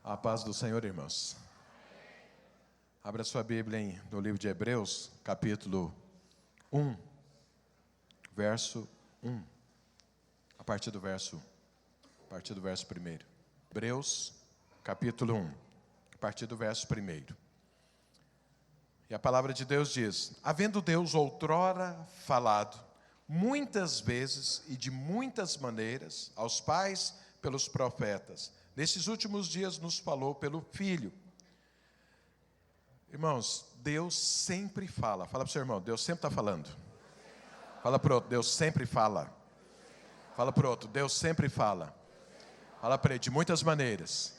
A paz do Senhor, irmãos. Abra sua Bíblia no livro de Hebreus, capítulo 1, verso 1. A partir do verso 1. Hebreus, capítulo 1, a partir do verso 1. E a palavra de Deus diz: havendo Deus outrora falado, muitas vezes e de muitas maneiras, aos pais pelos profetas, nesses últimos dias nos falou pelo Filho. Irmãos, Deus sempre fala. Fala para o seu irmão, Deus sempre está falando. Fala para o outro, Deus sempre fala. Fala para o outro, Deus sempre fala. Fala para ele, de muitas maneiras,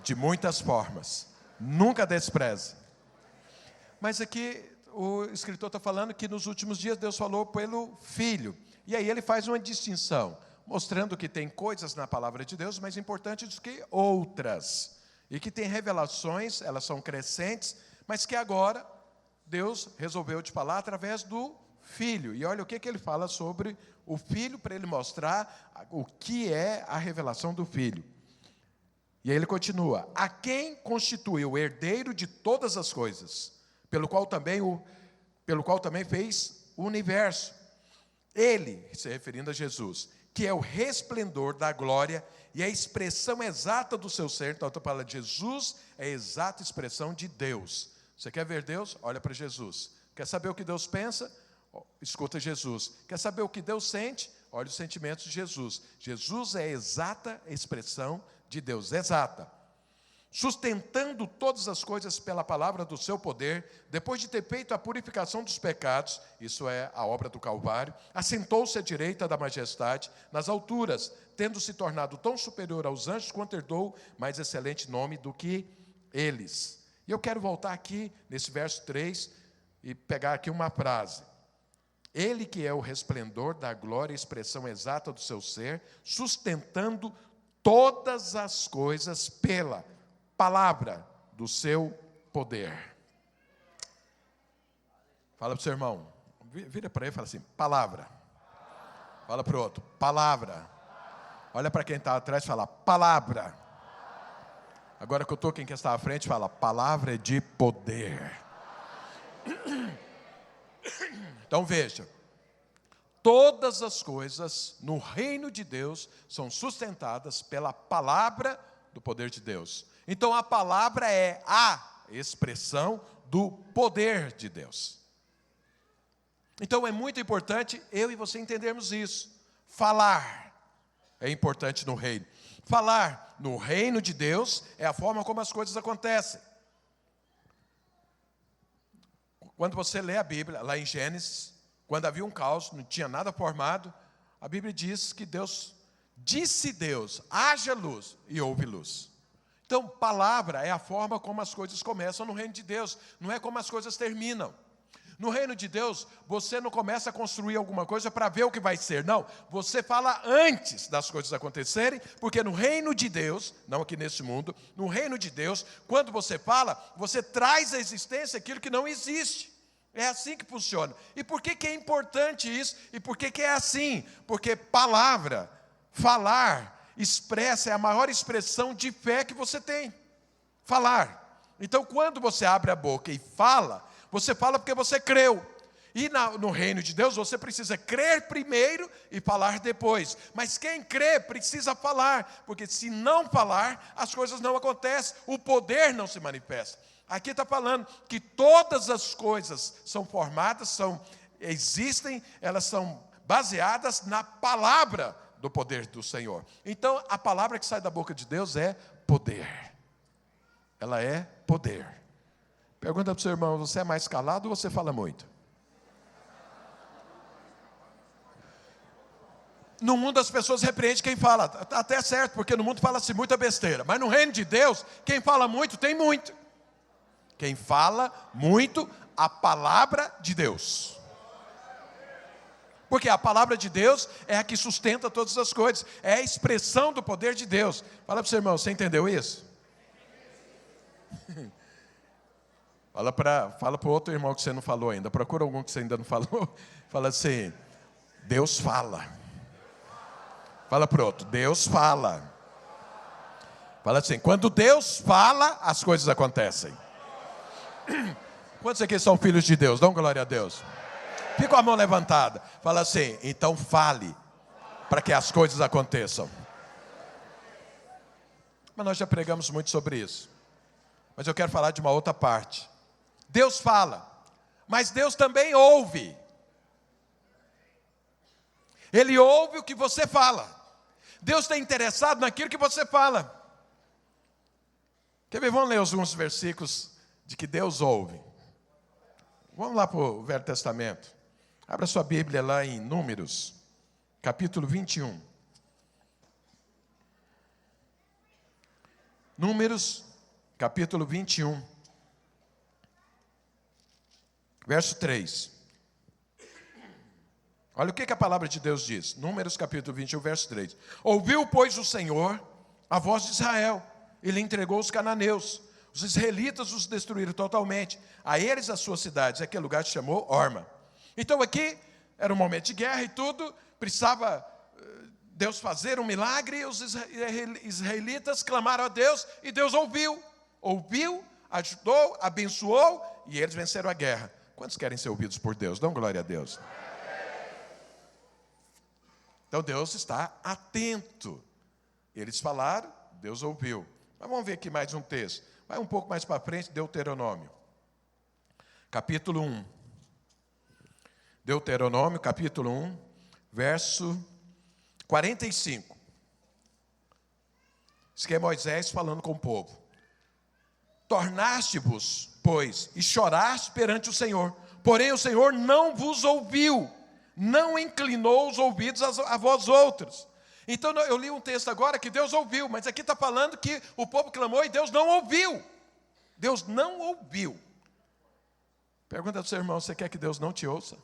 de muitas formas. Nunca despreze. Mas aqui o escritor está falando que nos últimos dias Deus falou pelo Filho. E aí ele faz uma distinção, mostrando que tem coisas na palavra de Deus mais importantes do que outras. E que tem revelações, elas são crescentes, mas que agora Deus resolveu te falar através do Filho. E olha o que ele fala sobre o Filho, para ele mostrar o que é a revelação do Filho. E aí ele continua: a quem constituiu o herdeiro de todas as coisas, pelo qual também fez o universo. Ele, se referindo a Jesus, que é o resplendor da glória e a expressão exata do seu ser. Então, estou falando de Jesus, é a exata expressão de Deus. Você quer ver Deus? Olha para Jesus. Quer saber o que Deus pensa? Escuta Jesus. Quer saber o que Deus sente? Olha os sentimentos de Jesus. Jesus é a exata expressão de Deus, exata. Sustentando todas as coisas pela palavra do seu poder, depois de ter feito a purificação dos pecados, isso é a obra do Calvário, assentou-se à direita da majestade nas alturas, tendo se tornado tão superior aos anjos quanto herdou mais excelente nome do que eles. E eu quero voltar aqui nesse verso 3 e pegar aqui uma frase. Ele que é o resplendor da glória e expressão exata do seu ser, sustentando todas as coisas pela palavra do seu poder. Fala para o seu irmão, vira para ele e fala assim: palavra. Fala para o outro, palavra. Olha para quem está atrás e fala: palavra. Agora que eu estou, quem que está à frente fala: palavra de poder. Então veja, todas as coisas no reino de Deus são sustentadas pela palavra do poder de Deus. Então a palavra é a expressão do poder de Deus. Então é muito importante eu e você entendermos isso. Falar é importante no reino. Falar no reino de Deus é a forma como as coisas acontecem. Quando você lê a Bíblia, lá em Gênesis, quando havia um caos, não tinha nada formado, a Bíblia diz que disse Deus, haja luz, e houve luz. Então, palavra é a forma como as coisas começam no reino de Deus, não é como as coisas terminam. No reino de Deus, você não começa a construir alguma coisa para ver o que vai ser, não. Você fala antes das coisas acontecerem, porque no reino de Deus, não aqui nesse mundo, no reino de Deus, quando você fala, você traz à existência aquilo que não existe. É assim que funciona. E por que é importante isso? E por que é assim? Porque palavra, falar, expressa, é a maior expressão de fé que você tem. Falar. Então, quando você abre a boca e fala, você fala porque você creu. E no reino de Deus, você precisa crer primeiro e falar depois. Mas quem crê precisa falar, porque se não falar, as coisas não acontecem, o poder não se manifesta. Aqui está falando que todas as coisas são formadas, existem, elas são baseadas na palavra do poder do Senhor. Então, a palavra que sai da boca de Deus é poder. Ela é poder. Pergunta para o seu irmão: você é mais calado ou você fala muito? No mundo as pessoas repreendem quem fala. Está até certo, porque no mundo fala-se muita besteira. Mas no reino de Deus, quem fala muito tem muito. Quem fala muito, a palavra de Deus. Porque a palavra de Deus é a que sustenta todas as coisas. É a expressão do poder de Deus. Fala para o seu irmão, você entendeu isso? Fala para o outro irmão que você não falou ainda. Procura algum que você ainda não falou. Fala assim: Deus fala. Fala para o outro: Deus fala. Fala assim, quando Deus fala, as coisas acontecem. Quantos aqui são filhos de Deus? Dão glória a Deus. Fica com a mão levantada. Fala assim, então fale para que as coisas aconteçam. Mas nós já pregamos muito sobre isso. Mas eu quero falar de uma outra parte. Deus fala, mas Deus também ouve. Ele ouve o que você fala. Deus está interessado naquilo que você fala. Quer ver? Vamos ler alguns versículos de que Deus ouve. Vamos lá para o Velho Testamento. Abra sua Bíblia lá em Números, capítulo 21. Números, capítulo 21, verso 3. Olha o que a palavra de Deus diz. Números, capítulo 21, verso 3. Ouviu, pois, o Senhor a voz de Israel, e lhe entregou os cananeus. Os israelitas os destruíram totalmente. A eles as suas cidades. Aquele lugar se chamou Orma. Então aqui era um momento de guerra e tudo. Precisava Deus fazer um milagre. Os israelitas clamaram a Deus e Deus ouviu. Ouviu, ajudou, abençoou e eles venceram a guerra. Quantos querem ser ouvidos por Deus? Dão glória a Deus. Então Deus está atento. Eles falaram, Deus ouviu. Mas vamos ver aqui mais um texto. Vai um pouco mais para frente, Deuteronômio. Capítulo 1. Deuteronômio, capítulo 1, verso 45. Isso aqui é Moisés falando com o povo. Tornaste-vos, pois, e choraste perante o Senhor. Porém o Senhor não vos ouviu, não inclinou os ouvidos a vós outros. Então eu li um texto agora que Deus ouviu, mas aqui está falando que o povo clamou e Deus não ouviu. Deus não ouviu. Pergunta para o seu irmão, você quer que Deus não te ouça?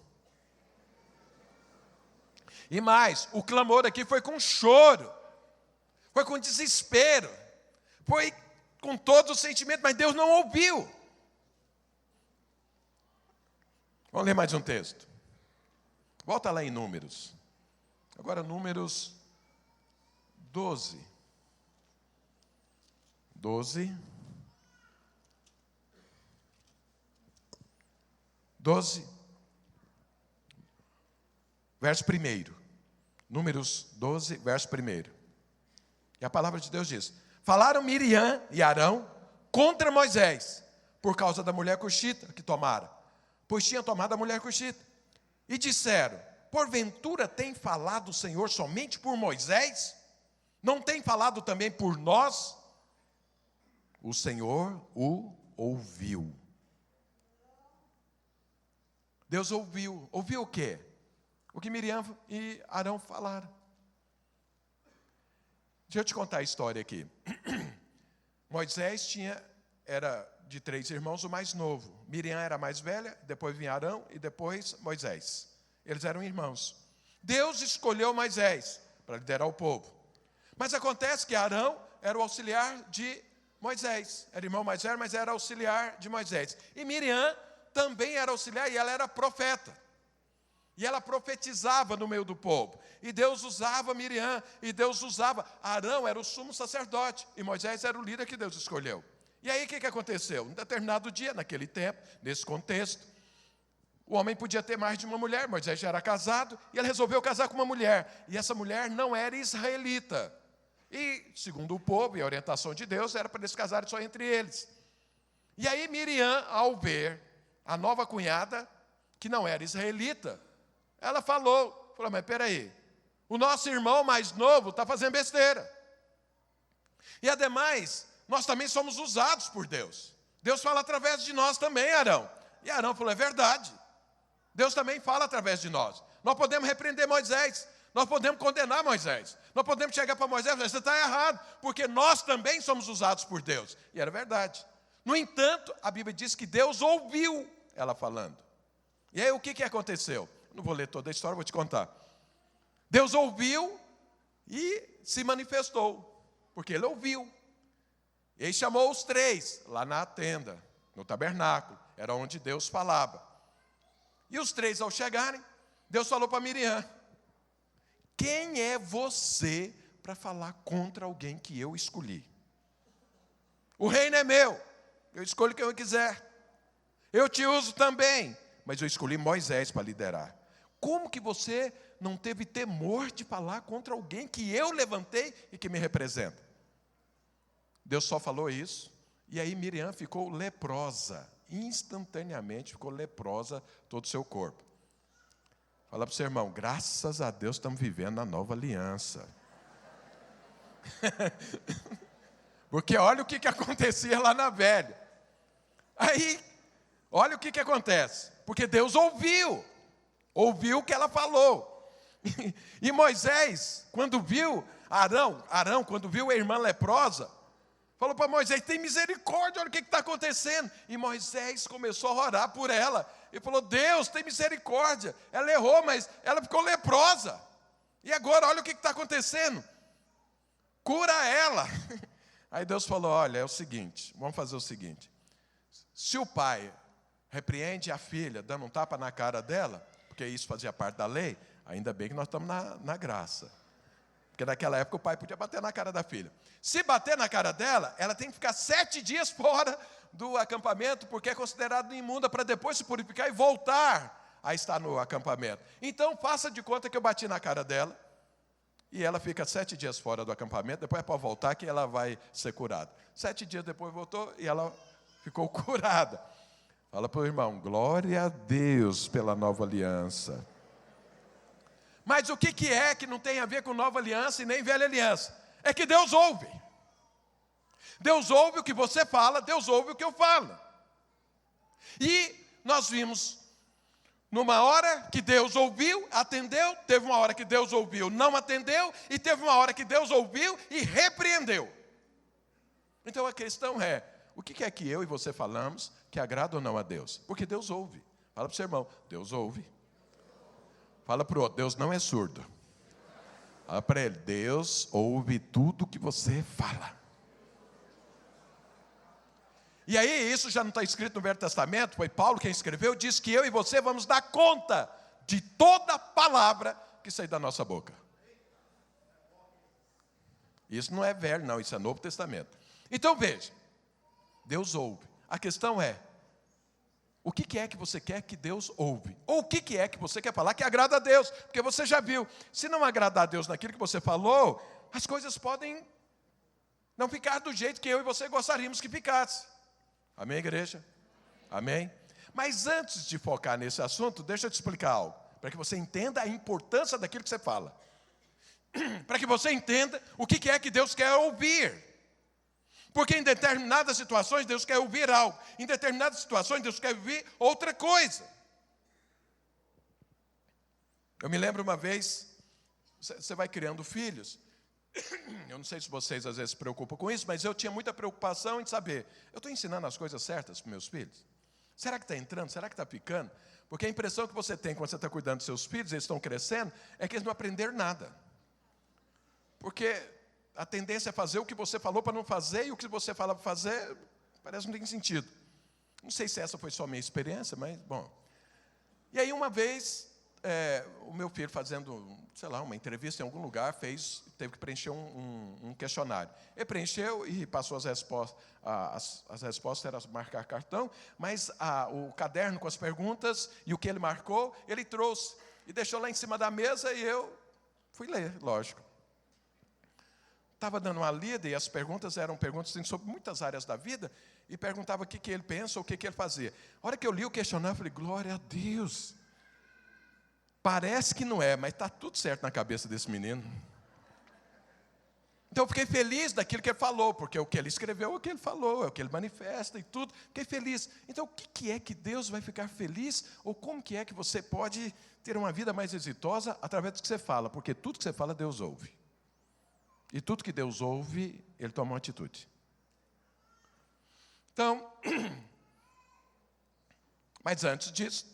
E mais, o clamor aqui foi com choro, foi com desespero, foi com todo o sentimento, mas Deus não ouviu. Vamos ler mais um texto. Volta lá em Números. Agora Números 12. 12. Verso 1. Números 12, verso 1. E a palavra de Deus diz: falaram Miriam e Arão contra Moisés, por causa da mulher cuxita que tomaram, pois tinha tomado a mulher cuxita. E disseram: porventura tem falado o Senhor somente por Moisés? Não tem falado também por nós? O Senhor o ouviu. Deus ouviu. Ouviu o quê? O que Miriam e Arão falaram. Deixa eu te contar a história aqui. Moisés era de 3 irmãos o mais novo. Miriam era a mais velha, depois vinha Arão e depois Moisés. Eles eram irmãos. Deus escolheu Moisés para liderar o povo. Mas acontece que Arão era o auxiliar de Moisés. Era irmão mais velho, mas era auxiliar de Moisés. E Miriam também era auxiliar e ela era profeta. E ela profetizava no meio do povo. E Deus usava Miriam, e Deus usava. Arão era o sumo sacerdote, e Moisés era o líder que Deus escolheu. E aí o que aconteceu? Em determinado dia, naquele tempo, nesse contexto, o homem podia ter mais de uma mulher. Moisés já era casado, e ele resolveu casar com uma mulher. E essa mulher não era israelita. E, segundo o povo e a orientação de Deus, era para eles casarem só entre eles. E aí Miriam, ao ver a nova cunhada, que não era israelita, ela falou, mas peraí, o nosso irmão mais novo está fazendo besteira. E ademais, nós também somos usados por Deus. Deus fala através de nós também, Arão. E Arão falou, é verdade. Deus também fala através de nós. Nós podemos repreender Moisés, nós podemos condenar Moisés, nós podemos chegar para Moisés e falar, você está errado, porque nós também somos usados por Deus. E era verdade. No entanto, a Bíblia diz que Deus ouviu ela falando. E aí o que aconteceu? Não vou ler toda a história, vou te contar. Deus ouviu e se manifestou, porque ele ouviu. E aí chamou os 3, lá na tenda, no tabernáculo, era onde Deus falava. E os 3, ao chegarem, Deus falou para Miriam: quem é você para falar contra alguém que eu escolhi? O reino é meu. Eu escolho quem eu quiser. Eu te uso também. Mas eu escolhi Moisés para liderar. Como que você não teve temor de falar contra alguém que eu levantei e que me representa? Deus só falou isso. E aí Miriam ficou leprosa. Instantaneamente ficou leprosa todo o seu corpo. Fala para o seu irmão, graças a Deus estamos vivendo na nova aliança. Porque olha o que acontecia lá na velha. Aí, olha o que acontece. Porque Deus ouviu o que ela falou. E Moisés, quando viu Arão, quando viu a irmã leprosa, falou para Moisés, tem misericórdia, olha o que está acontecendo. E Moisés começou a orar por ela. E falou, Deus, tem misericórdia. Ela errou, mas ela ficou leprosa. E agora, olha o que está acontecendo. Cura ela. Aí Deus falou, olha, é o seguinte, vamos fazer o seguinte. Se o pai repreende a filha, dando um tapa na cara dela, porque isso fazia parte da lei, ainda bem que nós estamos na graça. Porque naquela época o pai podia bater na cara da filha. Se bater na cara dela, ela tem que ficar 7 dias fora do acampamento, porque é considerado imunda, para depois se purificar e voltar a estar no acampamento. Então faça de conta que eu bati na cara dela, e ela fica 7 dias fora do acampamento, depois é para voltar que ela vai ser curada. 7 dias depois voltou e ela ficou curada. Fala para o irmão, glória a Deus pela nova aliança. Mas o que é que não tem a ver com nova aliança e nem velha aliança? É que Deus ouve. Deus ouve o que você fala, Deus ouve o que eu falo. E nós vimos, numa hora que Deus ouviu, atendeu, teve uma hora que Deus ouviu, não atendeu, e teve uma hora que Deus ouviu e repreendeu. Então a questão é, o que é que eu e você falamos que agrada ou não a Deus? Porque Deus ouve. Fala para o seu irmão, Deus ouve. Fala para o outro, Deus não é surdo. Fala para ele, Deus ouve tudo que você fala. E aí, isso já não está escrito no Velho Testamento, foi Paulo quem escreveu, diz que eu e você vamos dar conta de toda palavra que sair da nossa boca. Isso não é velho, não, isso é Novo Testamento. Então veja, Deus ouve. A questão é, o que é que você quer que Deus ouve? Ou o que é que você quer falar que agrada a Deus? Porque você já viu, se não agradar a Deus naquilo que você falou, as coisas podem não ficar do jeito que eu e você gostaríamos que ficasse. Amém, igreja? Amém? Mas antes de focar nesse assunto, deixa eu te explicar algo, para que você entenda a importância daquilo que você fala. Para que você entenda o que é que Deus quer ouvir. Porque em determinadas situações Deus quer ouvir algo, em determinadas situações Deus quer ouvir outra coisa. Eu me lembro uma vez, você vai criando filhos, eu não sei se vocês às vezes se preocupam com isso, mas eu tinha muita preocupação em saber, eu estou ensinando as coisas certas para meus filhos? Será que está entrando? Será que está ficando? Porque a impressão que você tem quando você está cuidando dos seus filhos, eles estão crescendo, é que eles não aprenderam nada. Porque a tendência é fazer o que você falou para não fazer, e o que você fala para fazer, parece que não tem sentido. Não sei se essa foi só a minha experiência, mas, bom. E aí, uma vez, o meu filho fazendo, sei lá, uma entrevista em algum lugar, teve que preencher um questionário. Ele preencheu e passou as respostas. As respostas eram marcar cartão, mas o caderno com as perguntas e o que ele marcou, ele trouxe. E deixou lá em cima da mesa e eu fui ler, lógico. Estava dando uma lida e as perguntas eram perguntas assim, sobre muitas áreas da vida, e perguntava o que ele pensa, o que ele fazia. A hora que eu li o questionário, eu falei, glória a Deus. Parece que não é, mas está tudo certo na cabeça desse menino. Então eu fiquei feliz daquilo que ele falou, porque o que ele escreveu é o que ele falou, é o que ele manifesta e tudo. Fiquei feliz. Então o que é que Deus vai ficar feliz? Ou como que é que você pode ter uma vida mais exitosa através do que você fala? Porque tudo que você fala, Deus ouve. E tudo que Deus ouve, Ele toma uma atitude. Então, mas antes disso,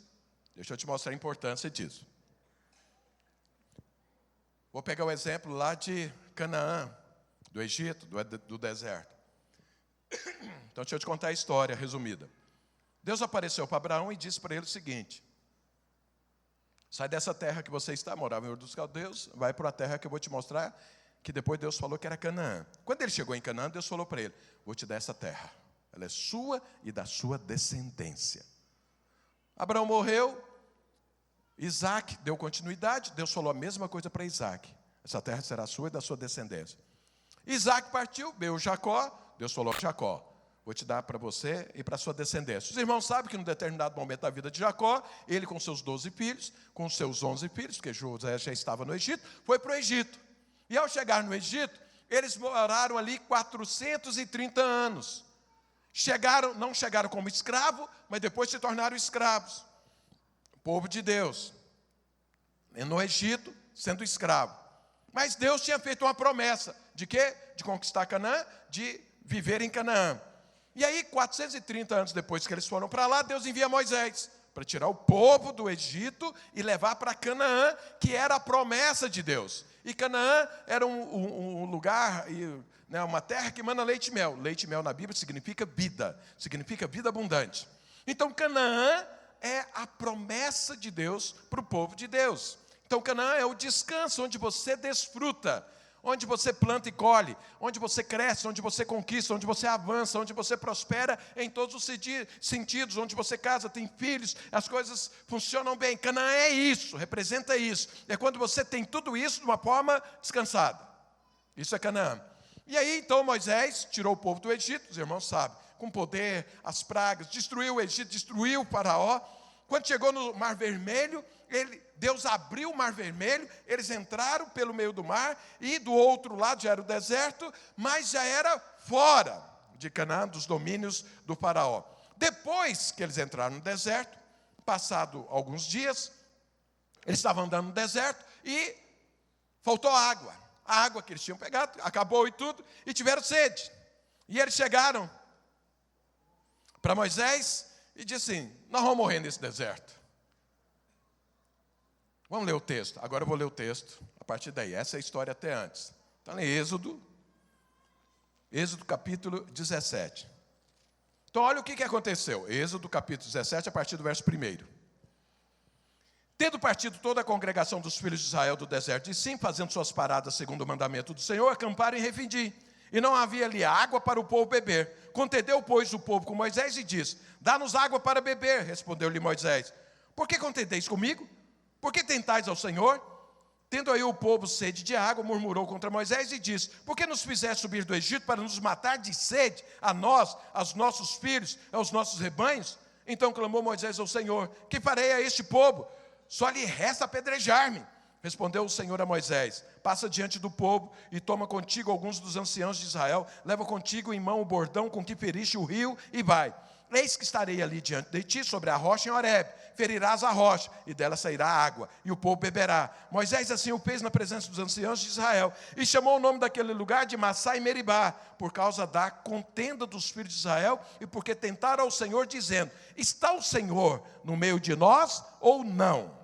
deixa eu te mostrar a importância disso. Vou pegar o exemplo lá de Canaã, do Egito, do deserto. Então, deixa eu te contar a história resumida. Deus apareceu para Abraão e disse para ele o seguinte: sai dessa terra que você está, morava em Ur dos Caldeus, vai para a terra que eu vou te mostrar, que depois Deus falou que era Canaã. Quando ele chegou em Canaã, Deus falou para ele: vou te dar essa terra, ela é sua e da sua descendência. Abraão morreu, Isaac deu continuidade, Deus falou a mesma coisa para Isaac: essa terra será sua e da sua descendência. Isaac partiu, veio Jacó, Deus falou: Jacó, vou te dar para você e para a sua descendência. Os irmãos sabem que num determinado momento da vida de Jacó, ele com seus 12 filhos, com seus 11 filhos, porque José já estava no Egito, foi para o Egito. E ao chegar no Egito, eles moraram ali 430 anos. Não chegaram como escravo, mas depois se tornaram escravos. O povo de Deus, no Egito, sendo escravo. Mas Deus tinha feito uma promessa, de quê? De conquistar Canaã, de viver em Canaã. E aí, 430 anos depois que eles foram para lá, Deus envia Moisés para tirar o povo do Egito e levar para Canaã, que era a promessa de Deus. E Canaã era um lugar, uma terra que emana leite e mel. Leite e mel na Bíblia significa vida abundante. Então, Canaã é a promessa de Deus para o povo de Deus. Então, Canaã é o descanso onde você desfruta, onde você planta e colhe, onde você cresce, onde você conquista, onde você avança, onde você prospera em todos os sentidos, onde você casa, tem filhos, as coisas funcionam bem. Canaã é isso, representa isso. É quando você tem tudo isso de uma forma descansada. Isso é Canaã. E aí, então, Moisés tirou o povo do Egito, os irmãos sabem, com poder, as pragas, destruiu o Egito, destruiu o faraó. Quando chegou no Mar Vermelho, Deus abriu o Mar Vermelho, eles entraram pelo meio do mar, e do outro lado já era o deserto, mas já era fora de Canaã, dos domínios do faraó. Depois que eles entraram no deserto, passado alguns dias, eles estavam andando no deserto e faltou água. A água que eles tinham pegado, acabou e tudo, e tiveram sede. E eles chegaram para Moisés e disseram assim: nós vamos morrer nesse deserto. Vamos ler o texto. Agora eu vou ler o texto a partir daí. Essa é a história até antes. Está em Êxodo capítulo 17. Então olha o que aconteceu. Êxodo capítulo 17, a partir do verso 1. Tendo partido toda a congregação dos filhos de Israel do deserto de Sim, fazendo suas paradas segundo o mandamento do Senhor, acamparam em Refidim. E não havia ali água para o povo beber. Contendeu, pois, o povo com Moisés e disse: dá-nos água para beber. Respondeu-lhe Moisés: por que contendeis comigo? Por que tentais ao Senhor? Tendo aí o povo sede de água, murmurou contra Moisés e disse: por que nos fizeste subir do Egito para nos matar de sede, a nós, aos nossos filhos, aos nossos rebanhos? Então clamou Moisés ao Senhor: que farei a este povo? Só lhe resta apedrejar-me. Respondeu o Senhor a Moisés: passa diante do povo e toma contigo alguns dos anciãos de Israel, leva contigo em mão o bordão com que feriste o rio e vai. Eis que estarei ali diante de ti, sobre a rocha em Horebe. Ferirás a rocha, e dela sairá água, e o povo beberá. Moisés assim o fez na presença dos anciãos de Israel, e chamou o nome daquele lugar de Massá e Meribá, por causa da contenda dos filhos de Israel, e porque tentaram ao Senhor, dizendo: está o Senhor no meio de nós ou não?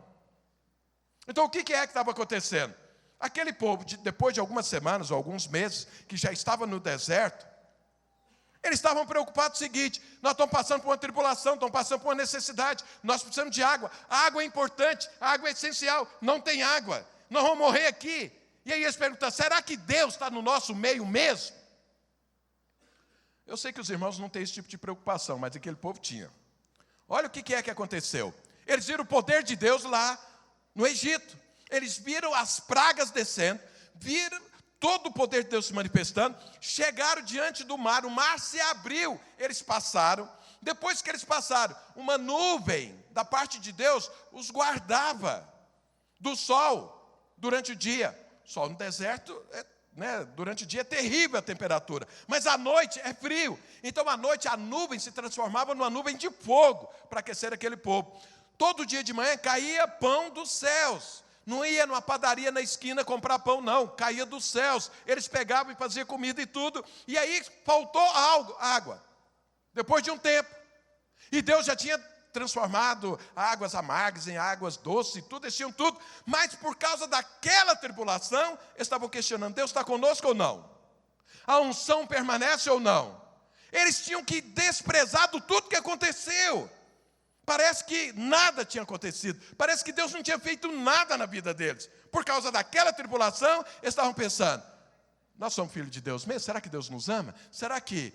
Então o que é que estava acontecendo? Aquele povo, depois de algumas semanas ou alguns meses, que já estava no deserto, eles estavam preocupados com o seguinte: nós estamos passando por uma tribulação, estamos passando por uma necessidade, nós precisamos de água. A água é importante, a água é essencial, não tem água, nós vamos morrer aqui. E aí eles perguntam: será que Deus está no nosso meio mesmo? Eu sei que os irmãos não têm esse tipo de preocupação, mas aquele povo tinha. Olha o que é que aconteceu. Eles viram o poder de Deus lá no Egito. Eles viram as pragas descendo, viram todo o poder de Deus se manifestando, chegaram diante do mar, o mar se abriu, eles passaram. Depois que eles passaram, uma nuvem da parte de Deus os guardava do sol durante o dia. Sol no deserto, durante o dia é terrível a temperatura, mas à noite é frio. Então à noite a nuvem se transformava numa nuvem de fogo para aquecer aquele povo. Todo dia de manhã caía pão dos céus. Não ia numa padaria na esquina comprar pão, não. Caía dos céus. Eles pegavam e faziam comida e tudo. E aí faltou água. Depois de um tempo. E Deus já tinha transformado águas amargas em águas doces e tudo. Eles tinham tudo. Mas por causa daquela tribulação, eles estavam questionando: Deus está conosco ou não? A unção permanece ou não? Eles tinham que desprezar tudo que aconteceu. Parece que nada tinha acontecido. Parece que Deus não tinha feito nada na vida deles. Por causa daquela tribulação, eles estavam pensando: Nós somos filhos de Deus mesmo? Será que Deus nos ama? Será que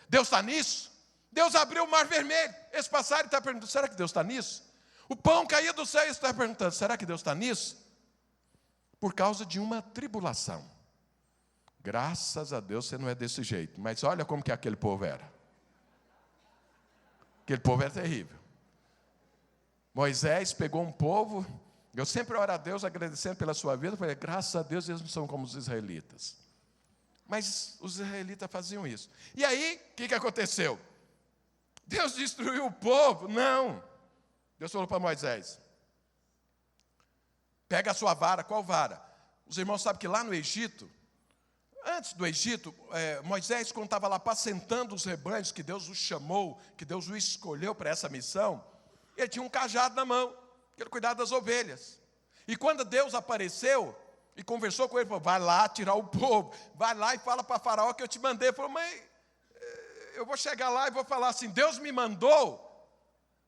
Deus está nisso? Deus abriu o mar vermelho. Esse passarinho está perguntando, será que Deus está nisso? O pão caía do céu e está perguntando, será que Deus está nisso? Por causa de uma tribulação. Graças a Deus você não é desse jeito. Mas olha como que aquele povo era. Aquele povo era terrível. Moisés pegou um povo. Eu sempre oro a Deus agradecendo pela sua vida. Falei, graças a Deus eles não são como os israelitas. Mas os israelitas faziam isso. E aí, o que aconteceu? Deus destruiu o povo? Não. Deus falou para Moisés, pega a sua vara. Qual vara? Os irmãos sabem que lá no Egito, antes do Egito, Moisés, quando estava lá apacentando os rebanhos, que Deus o chamou, que Deus o escolheu para essa missão, ele tinha um cajado na mão, que ele cuidava das ovelhas. E quando Deus apareceu e conversou com ele, falou, vai lá tirar o povo, vai lá e fala para Faraó que eu te mandei. Ele falou, mãe, eu vou chegar lá e vou falar assim, Deus me mandou,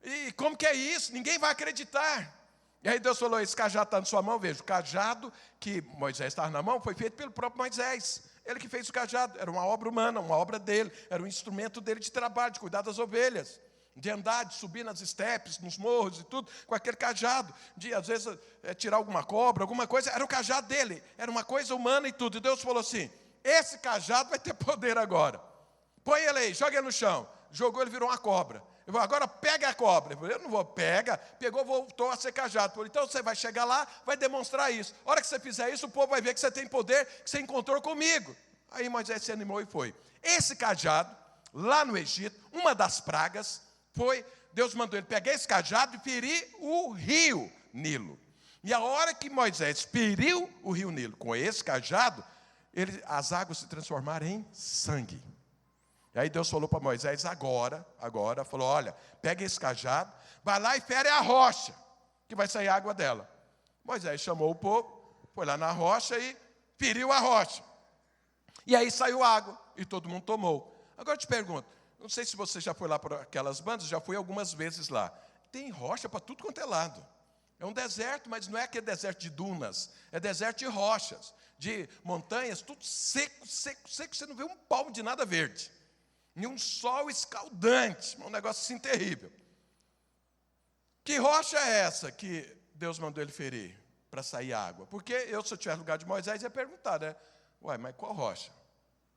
e como que é isso? Ninguém vai acreditar. E aí Deus falou, esse cajado está na sua mão, veja, o cajado que Moisés estava na mão foi feito pelo próprio Moisés. Ele que fez o cajado, era uma obra humana, uma obra dele, era um instrumento dele de trabalho, de cuidar das ovelhas, de andar, de subir nas estepes, nos morros e tudo, com aquele cajado, de às vezes tirar alguma cobra, alguma coisa, era o cajado dele, era uma coisa humana e tudo. E Deus falou assim, esse cajado vai ter poder agora. Põe ele aí, joga ele no chão. Jogou, ele virou uma cobra. Eu falei, agora pega a cobra. Eu falei, eu não vou, pega. Pegou, voltou a ser cajado. Eu falei, então você vai chegar lá, vai demonstrar isso. A hora que você fizer isso, o povo vai ver que você tem poder, que você encontrou comigo. Aí Moisés se animou e foi. Esse cajado, lá no Egito, uma das pragas, foi, Deus mandou ele pegar esse cajado e ferir o rio Nilo. E a hora que Moisés feriu o rio Nilo com esse cajado, as águas se transformaram em sangue. E aí Deus falou para Moisés, agora, falou, olha, pega esse cajado, vai lá e fere a rocha, que vai sair água dela. Moisés chamou o povo, foi lá na rocha e feriu a rocha. E aí saiu água, e todo mundo tomou. Agora eu te pergunto, não sei se você já foi lá para aquelas bandas, já fui algumas vezes lá. Tem rocha para tudo quanto é lado. É um deserto, mas não é aquele deserto de dunas, é deserto de rochas, de montanhas, tudo seco, você não vê um palmo de nada verde. E um sol escaldante, um negócio assim terrível. Que rocha é essa que Deus mandou ele ferir para sair água? Porque eu, se eu tivesse no lugar de Moisés, ia perguntar, né? Ué, mas qual rocha?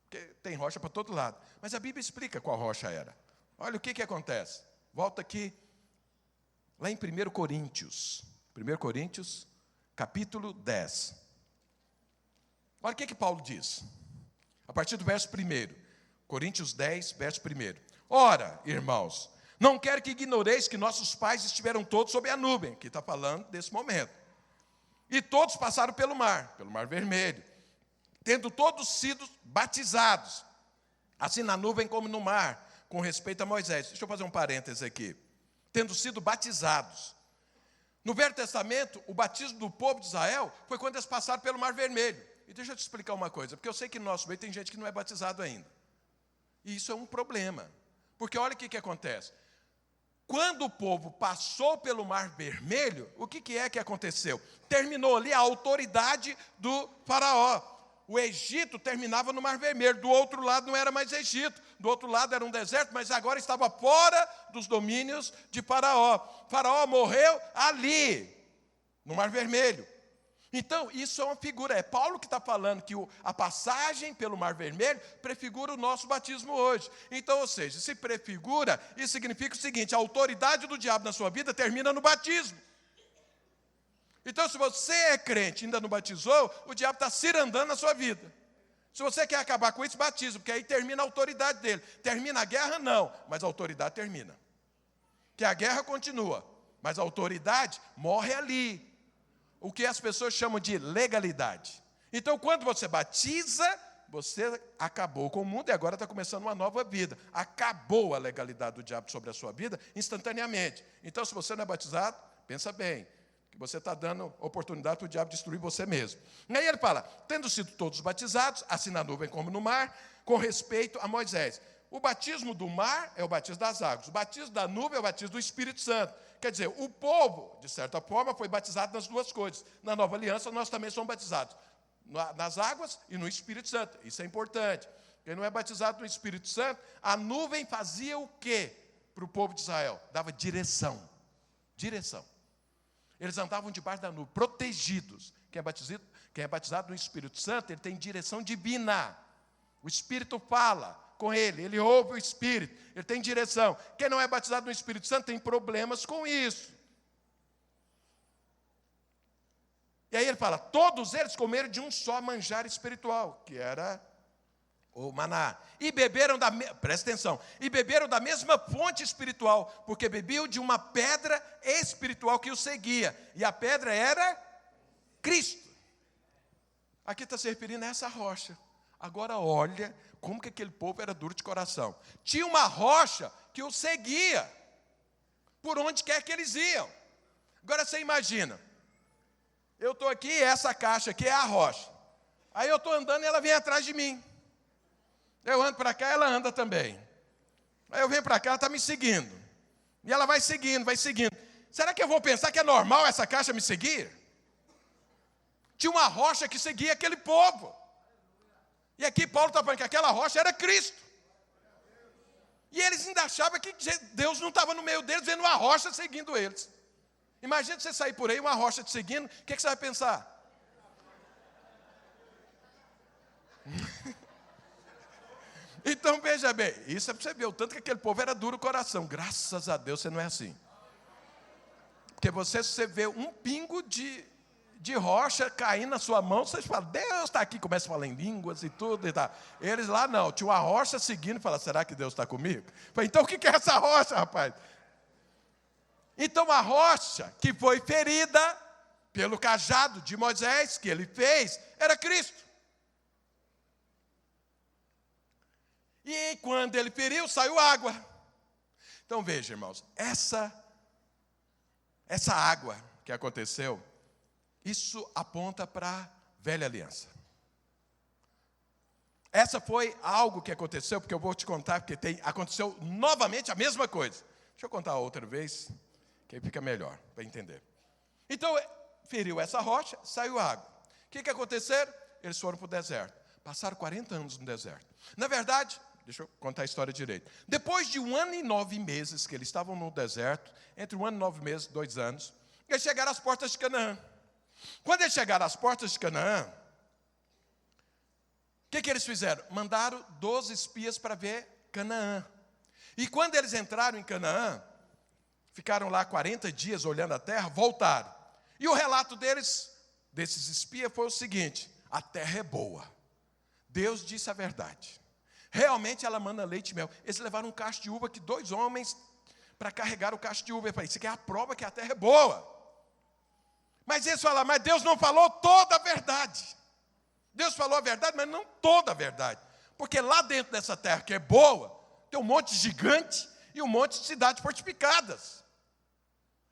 Porque tem rocha para todo lado. Mas a Bíblia explica qual rocha era. Olha o que acontece. Volta aqui, lá em 1 Coríntios. 1 Coríntios, capítulo 10. Olha o que Paulo diz. A partir do verso 1. Coríntios 10, verso 1. Ora, irmãos, não quero que ignoreis que nossos pais estiveram todos sob a nuvem, que está falando desse momento. E todos passaram pelo mar vermelho, tendo todos sido batizados, assim na nuvem como no mar, com respeito a Moisés. Deixa eu fazer um parêntese aqui. Tendo sido batizados. No Velho Testamento, o batismo do povo de Israel foi quando eles passaram pelo mar vermelho. E deixa eu te explicar uma coisa, porque eu sei que no nosso meio tem gente que não é batizado ainda. E isso é um problema, porque olha o que acontece. Quando o povo passou pelo Mar Vermelho, o que é que aconteceu? Terminou ali a autoridade do faraó. O Egito terminava no Mar Vermelho, do outro lado não era mais Egito, do outro lado era um deserto, mas agora estava fora dos domínios de Faraó. Faraó morreu ali, no Mar Vermelho. Então, isso é uma figura, é Paulo que está falando que a passagem pelo Mar Vermelho prefigura o nosso batismo hoje. Então, ou seja, se prefigura, isso significa o seguinte, a autoridade do diabo na sua vida termina no batismo. Então, se você é crente e ainda não batizou, o diabo está cirandando na sua vida. Se você quer acabar com esse batismo, porque aí termina a autoridade dele. Termina a guerra? Não, mas a autoridade termina. Que a guerra continua, mas a autoridade morre ali. O que as pessoas chamam de legalidade. Então, quando você batiza, você acabou com o mundo e agora está começando uma nova vida. Acabou a legalidade do diabo sobre a sua vida instantaneamente. Então, se você não é batizado, pensa bem, que você está dando oportunidade para o diabo destruir você mesmo. E aí ele fala, tendo sido todos batizados, assim na nuvem como no mar, com respeito a Moisés. O batismo do mar é o batismo das águas. O batismo da nuvem é o batismo do Espírito Santo. Quer dizer, o povo, de certa forma, foi batizado nas duas coisas. Na nova aliança, nós também somos batizados nas águas e no Espírito Santo. Isso é importante. Quem não é batizado no Espírito Santo, a nuvem fazia o quê para o povo de Israel? Dava direção. Direção. Eles andavam debaixo da nuvem, protegidos. Quem é batizado no Espírito Santo, ele tem direção divina. O Espírito fala com ele ouve o Espírito, ele tem direção. Quem não é batizado no Espírito Santo tem problemas com isso. E aí ele fala, todos eles comeram de um só manjar espiritual, que era o maná. E beberam presta atenção, e beberam da mesma fonte espiritual, porque bebiam de uma pedra espiritual que os seguia. E a pedra era Cristo. Aqui está se referindo a essa rocha. Agora olha como que aquele povo era duro de coração. Tinha uma rocha que os seguia, por onde quer que eles iam. Agora você imagina, eu estou aqui, essa caixa aqui é a rocha. Aí eu estou andando e ela vem atrás de mim. Eu ando para cá, ela anda também. Aí eu venho para cá, ela está me seguindo. E ela vai seguindo, vai seguindo. Será que eu vou pensar que é normal essa caixa me seguir? Tinha uma rocha que seguia aquele povo. E aqui Paulo está falando que aquela rocha era Cristo. E eles ainda achavam que Deus não estava no meio deles, vendo uma rocha seguindo eles. Imagina você sair por aí, uma rocha te seguindo, o que você vai pensar? Então veja bem, isso é para você ver o tanto que aquele povo era duro o coração. Graças a Deus você não é assim. Porque você vê um pingo de rocha caindo na sua mão, vocês falam, Deus está aqui, começa a falar em línguas e tudo. E tal. Eles lá não, tinha uma rocha seguindo e fala, será que Deus está comigo? Falei, então o que é essa rocha, rapaz? Então a rocha que foi ferida pelo cajado de Moisés, que ele fez, era Cristo. E quando ele feriu, saiu água. Então veja, irmãos, essa água que aconteceu, isso aponta para a velha aliança. Essa foi algo que aconteceu, porque eu vou te contar, porque aconteceu novamente a mesma coisa. Deixa eu contar outra vez, que aí fica melhor para entender. Então, feriu essa rocha, saiu água. O que aconteceu? Eles foram para o deserto. Passaram 40 anos no deserto. Na verdade, deixa eu contar a história direito. Depois de 1 ano e 9 meses que eles estavam no deserto, entre 1 ano e 9 meses, 2 anos, eles chegaram às portas de Canaã. Quando eles chegaram às portas de Canaã, o que eles fizeram? Mandaram 12 espias para ver Canaã. E quando eles entraram em Canaã, ficaram lá 40 dias olhando a terra, voltaram. E o relato desses espias, foi o seguinte: a terra é boa. Deus disse a verdade. Realmente ela manda leite e mel. Eles levaram um cacho de uva que 2 homens para carregar o cacho de uva. Eu falei, isso aqui é a prova que a terra é boa. Mas eles falaram, mas Deus não falou toda a verdade. Deus falou a verdade, mas não toda a verdade. Porque lá dentro dessa terra que é boa, tem um monte de gigante e um monte de cidades fortificadas.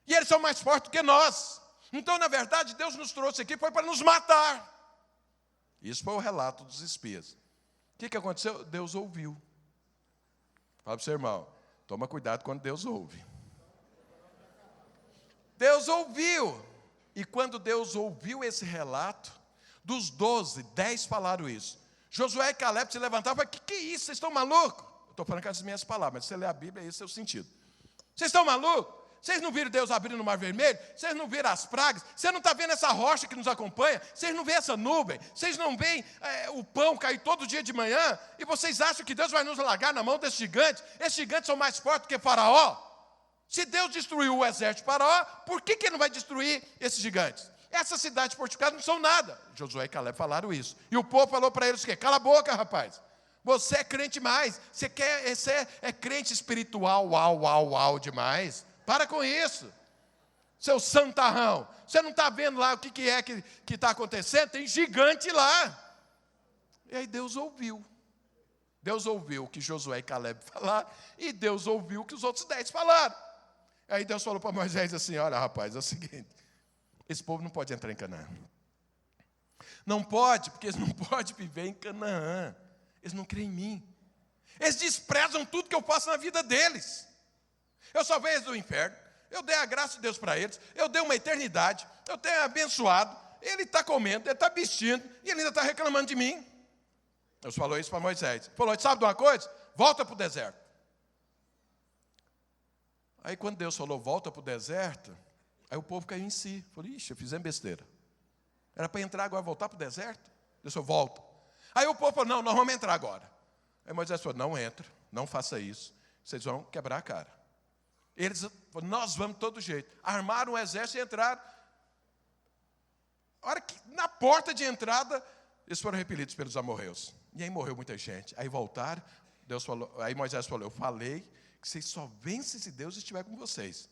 E eles são mais fortes do que nós. Então, na verdade, Deus nos trouxe aqui foi para nos matar. Isso foi o relato dos espias. O que aconteceu? Deus ouviu. Fala para o seu irmão, toma cuidado quando Deus ouve. Deus ouviu. E quando Deus ouviu esse relato, dos 12, 10 falaram isso. Josué e Caleb se levantaram e falaram, que é isso? Vocês estão malucos? Eu estou falando com as minhas palavras, mas se você ler a Bíblia, esse é o sentido. Vocês estão malucos? Vocês não viram Deus abrindo o mar vermelho? Vocês não viram as pragas? Você não está vendo essa rocha que nos acompanha? Vocês não veem essa nuvem? Vocês não veem o pão cair todo dia de manhã? E vocês acham que Deus vai nos largar na mão desses gigantes? Esses gigantes são mais fortes do que Faraó? Se Deus destruiu o exército de Faraó, por que ele não vai destruir esses gigantes? Essas cidades fortificadas não são nada. Josué e Caleb falaram isso. E o povo falou para eles o quê? Cala a boca, rapaz. Você é crente mais. Você é crente espiritual, uau demais. Para com isso. Seu santarrão. Você não está vendo lá o que é que está acontecendo? Tem gigante lá. E aí Deus ouviu. Deus ouviu o que Josué e Caleb falaram. E Deus ouviu o que os outros 10 falaram. Aí Deus falou para Moisés assim, olha rapaz, é o seguinte, esse povo não pode entrar em Canaã. Não pode, porque eles não podem viver em Canaã. Eles não creem em mim. Eles desprezam tudo que eu faço na vida deles. Eu salvei eles do inferno, eu dei a graça de Deus para eles, eu dei uma eternidade, eu tenho abençoado, ele está comendo, ele está vestindo, e ele ainda está reclamando de mim. Deus falou isso para Moisés. Falou, sabe de uma coisa? Volta para o deserto. Aí quando Deus falou, volta para o deserto, aí o povo caiu em si. Falou, ixi, fizemos besteira. Era para entrar agora, voltar para o deserto? Deus falou, volta. Aí o povo falou, não, nós vamos entrar agora. Aí Moisés falou, não entra, não faça isso. Vocês vão quebrar a cara. Eles falaram, nós vamos de todo jeito. Armaram um exército e entraram. A hora que, na porta de entrada, eles foram repelidos pelos amorreus. E aí morreu muita gente. Aí voltaram, Deus falou, aí Moisés falou, eu falei que vocês só vencem se Deus estiver com vocês.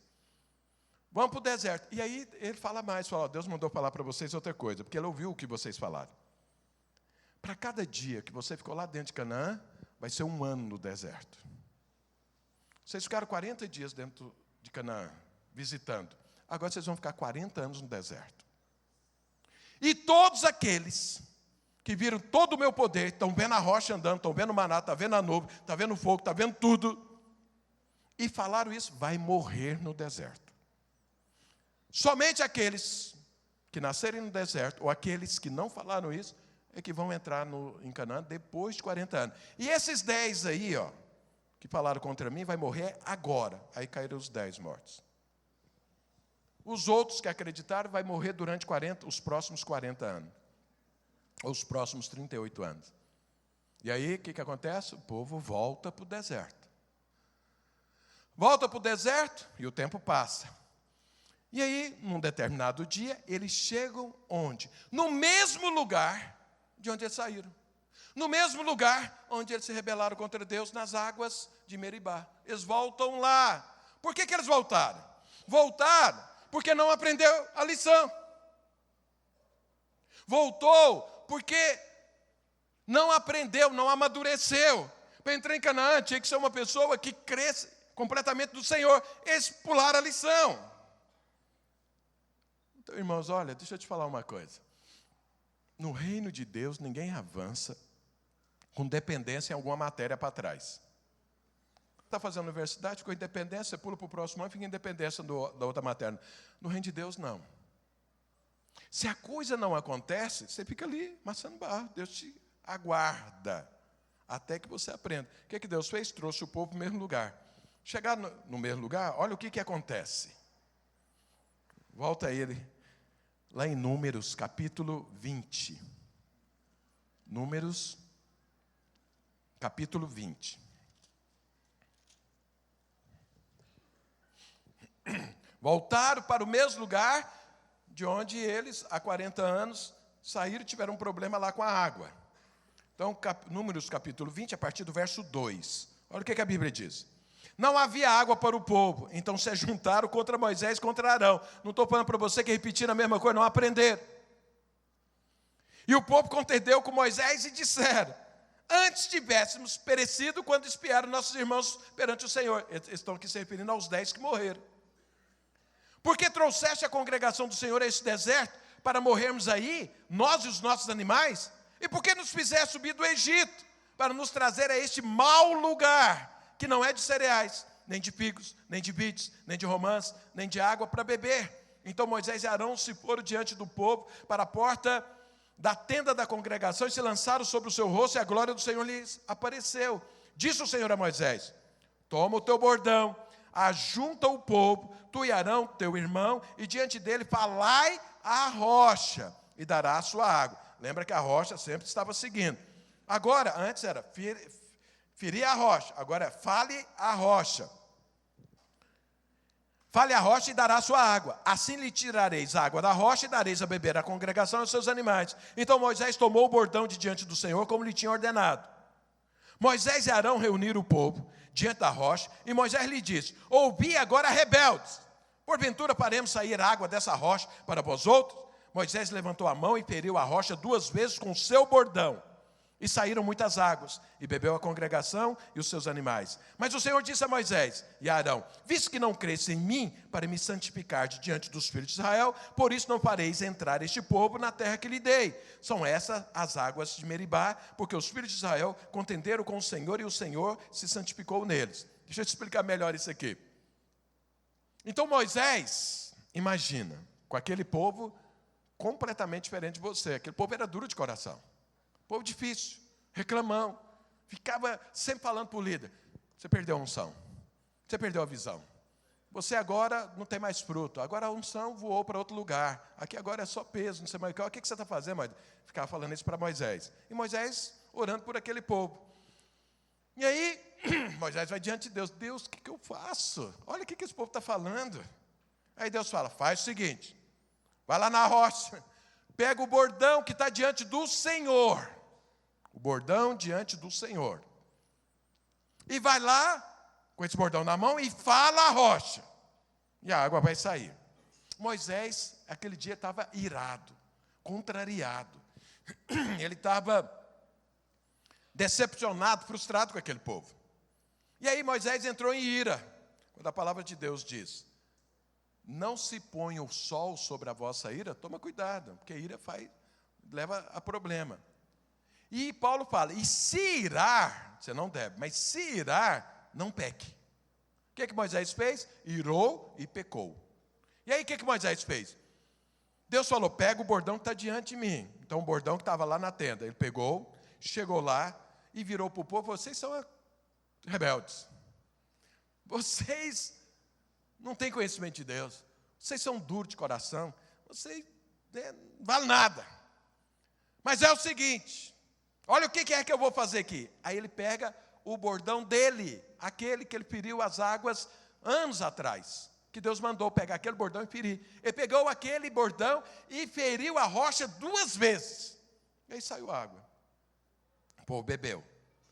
Vamos para o deserto. E aí ele fala mais, fala, Deus mandou falar para vocês outra coisa, porque ele ouviu o que vocês falaram. Para cada dia que você ficou lá dentro de Canaã, vai ser 1 ano no deserto. Vocês ficaram 40 dias dentro de Canaã, visitando. Agora vocês vão ficar 40 anos no deserto. E todos aqueles que viram todo o meu poder, estão vendo a rocha andando, estão vendo o maná, estão vendo a nuvem, estão vendo o fogo, estão vendo tudo, e falaram isso, vai morrer no deserto. Somente aqueles que nascerem no deserto, ou aqueles que não falaram isso, é que vão entrar em Canaã depois de 40 anos. E esses 10 aí, ó, que falaram contra mim, vai morrer agora. Aí caíram os 10 mortos. Os outros que acreditaram, vai morrer durante os próximos 40 anos. Ou os próximos 38 anos. E aí, o que acontece? O povo volta para o deserto. Volta para o deserto e o tempo passa. E aí, num determinado dia, eles chegam onde? No mesmo lugar de onde eles saíram. No mesmo lugar onde eles se rebelaram contra Deus, nas águas de Meribá. Eles voltam lá. Por que eles voltaram? Voltaram porque não aprendeu a lição. Voltou porque não aprendeu, não amadureceu. Para entrar em Canaã, tinha que ser uma pessoa que cresce completamente do Senhor. Eles pularam a lição. Então, irmãos, olha, deixa eu te falar uma coisa. No reino de Deus, ninguém avança com dependência em alguma matéria para trás. Está fazendo universidade, ficou independência, você pula para o próximo ano, fica independência da outra matéria. No reino de Deus, não. Se a coisa não acontece, você fica ali, maçando barro. Deus te aguarda até que você aprenda. O que Deus fez? Trouxe o povo para o mesmo lugar. Chegar no mesmo lugar, olha o que acontece. Volta ele, lá em Números, capítulo 20. Números, capítulo 20. Voltaram para o mesmo lugar de onde eles, há 40 anos, saíram e tiveram um problema lá com a água. Então, Números capítulo 20, a partir do verso 2. Olha o que a Bíblia diz. Não havia água para o povo, então se juntaram contra Moisés e contra Arão. Não estou falando para você que repetiram a mesma coisa, não aprenderam. E o povo contendeu com Moisés e disseram, antes tivéssemos perecido quando espiaram nossos irmãos perante o Senhor. Eles estão aqui se referindo aos 10 que morreram. Porque trouxeste a congregação do Senhor a esse deserto, para morrermos aí, nós e os nossos animais? E por que nos fizeste subir do Egito, para nos trazer a este mau lugar, que não é de cereais, nem de figos, nem de vides, nem de romãs, nem de água para beber? Então Moisés e Arão se foram diante do povo, para a porta da tenda da congregação, e se lançaram sobre o seu rosto, e a glória do Senhor lhes apareceu. Disse o Senhor a Moisés, toma o teu bordão, ajunta o povo, tu e Arão, teu irmão, e diante dele falai à rocha, e dará a sua água. Lembra que a rocha sempre estava seguindo. Agora, antes era ferir a rocha, agora é fale a rocha. Fale a rocha e dará a sua água. Assim lhe tirareis a água da rocha e dareis a beber à congregação e aos seus animais. Então Moisés tomou o bordão de diante do Senhor, como lhe tinha ordenado. Moisés e Arão reuniram o povo diante da rocha, e Moisés lhe disse, ouvi agora, rebeldes, porventura faremos sair água dessa rocha para vós outros? Moisés levantou a mão e feriu a rocha 2 vezes com o seu bordão, e saíram muitas águas, e bebeu a congregação e os seus animais. Mas o Senhor disse a Moisés e a Arão, visto que não cresce em mim, para me santificar diante dos filhos de Israel, por isso não fareis entrar este povo na terra que lhe dei. São essas as águas de Meribá, porque os filhos de Israel contenderam com o Senhor, e o Senhor se santificou neles. Deixa eu te explicar melhor isso aqui. Então Moisés, imagina, com aquele povo completamente diferente de você. Aquele povo era duro de coração. Povo difícil, reclamão. Ficava sempre falando para o líder: você perdeu a unção, você perdeu a visão. Você agora não tem mais fruto. Agora a unção voou para outro lugar. Aqui agora é só peso, não sei mais o que. O que você está fazendo, Moisés? Ficava falando isso para Moisés. E Moisés orando por aquele povo. E aí, Moisés vai diante de Deus. Deus, o que eu faço? Olha o que esse povo está falando. Aí Deus fala: faz o seguinte. Vai lá na rocha. Pega o bordão que está diante do Senhor. O bordão diante do Senhor. E vai lá, com esse bordão na mão, e fala a rocha. E a água vai sair. Moisés, aquele dia, estava irado, contrariado. Ele estava decepcionado, frustrado com aquele povo. E aí Moisés entrou em ira. Quando a palavra de Deus diz: não se ponha o sol sobre a vossa ira, toma cuidado, porque a ira leva a problema. E Paulo fala: e se irar, você não deve, mas se irar, não peque. O que Moisés fez? Irou e pecou. E aí o que Moisés fez? Deus falou: pega o bordão que está diante de mim. Então o bordão que estava lá na tenda, ele pegou, chegou lá e virou para o povo: vocês são rebeldes. Vocês não têm conhecimento de Deus. Vocês são duros de coração. Vocês não valem nada. Mas é o seguinte, olha o que é que eu vou fazer aqui. Aí ele pega o bordão dele, aquele que ele feriu as águas anos atrás, que Deus mandou pegar aquele bordão e ferir. Ele pegou aquele bordão e feriu a rocha 2 vezes. E aí saiu água. O povo bebeu.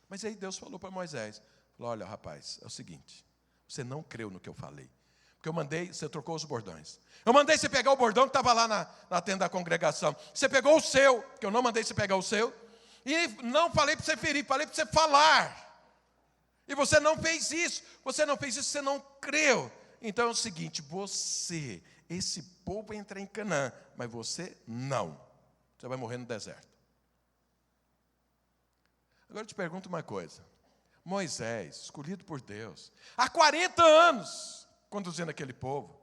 Mas aí Deus falou para Moisés: falou: olha, rapaz, é o seguinte, você não creu no que eu falei. Porque eu mandei, você trocou os bordões. Eu mandei você pegar o bordão que estava lá na tenda da congregação. Você pegou o seu, que eu não mandei você pegar o seu. E não falei para você ferir, falei para você falar. E você não fez isso. Você não fez isso, você não creu. Então é o seguinte, esse povo vai entrar em Canaã, mas você não. Você vai morrer no deserto. Agora eu te pergunto uma coisa. Moisés, escolhido por Deus, há 40 anos, conduzindo aquele povo,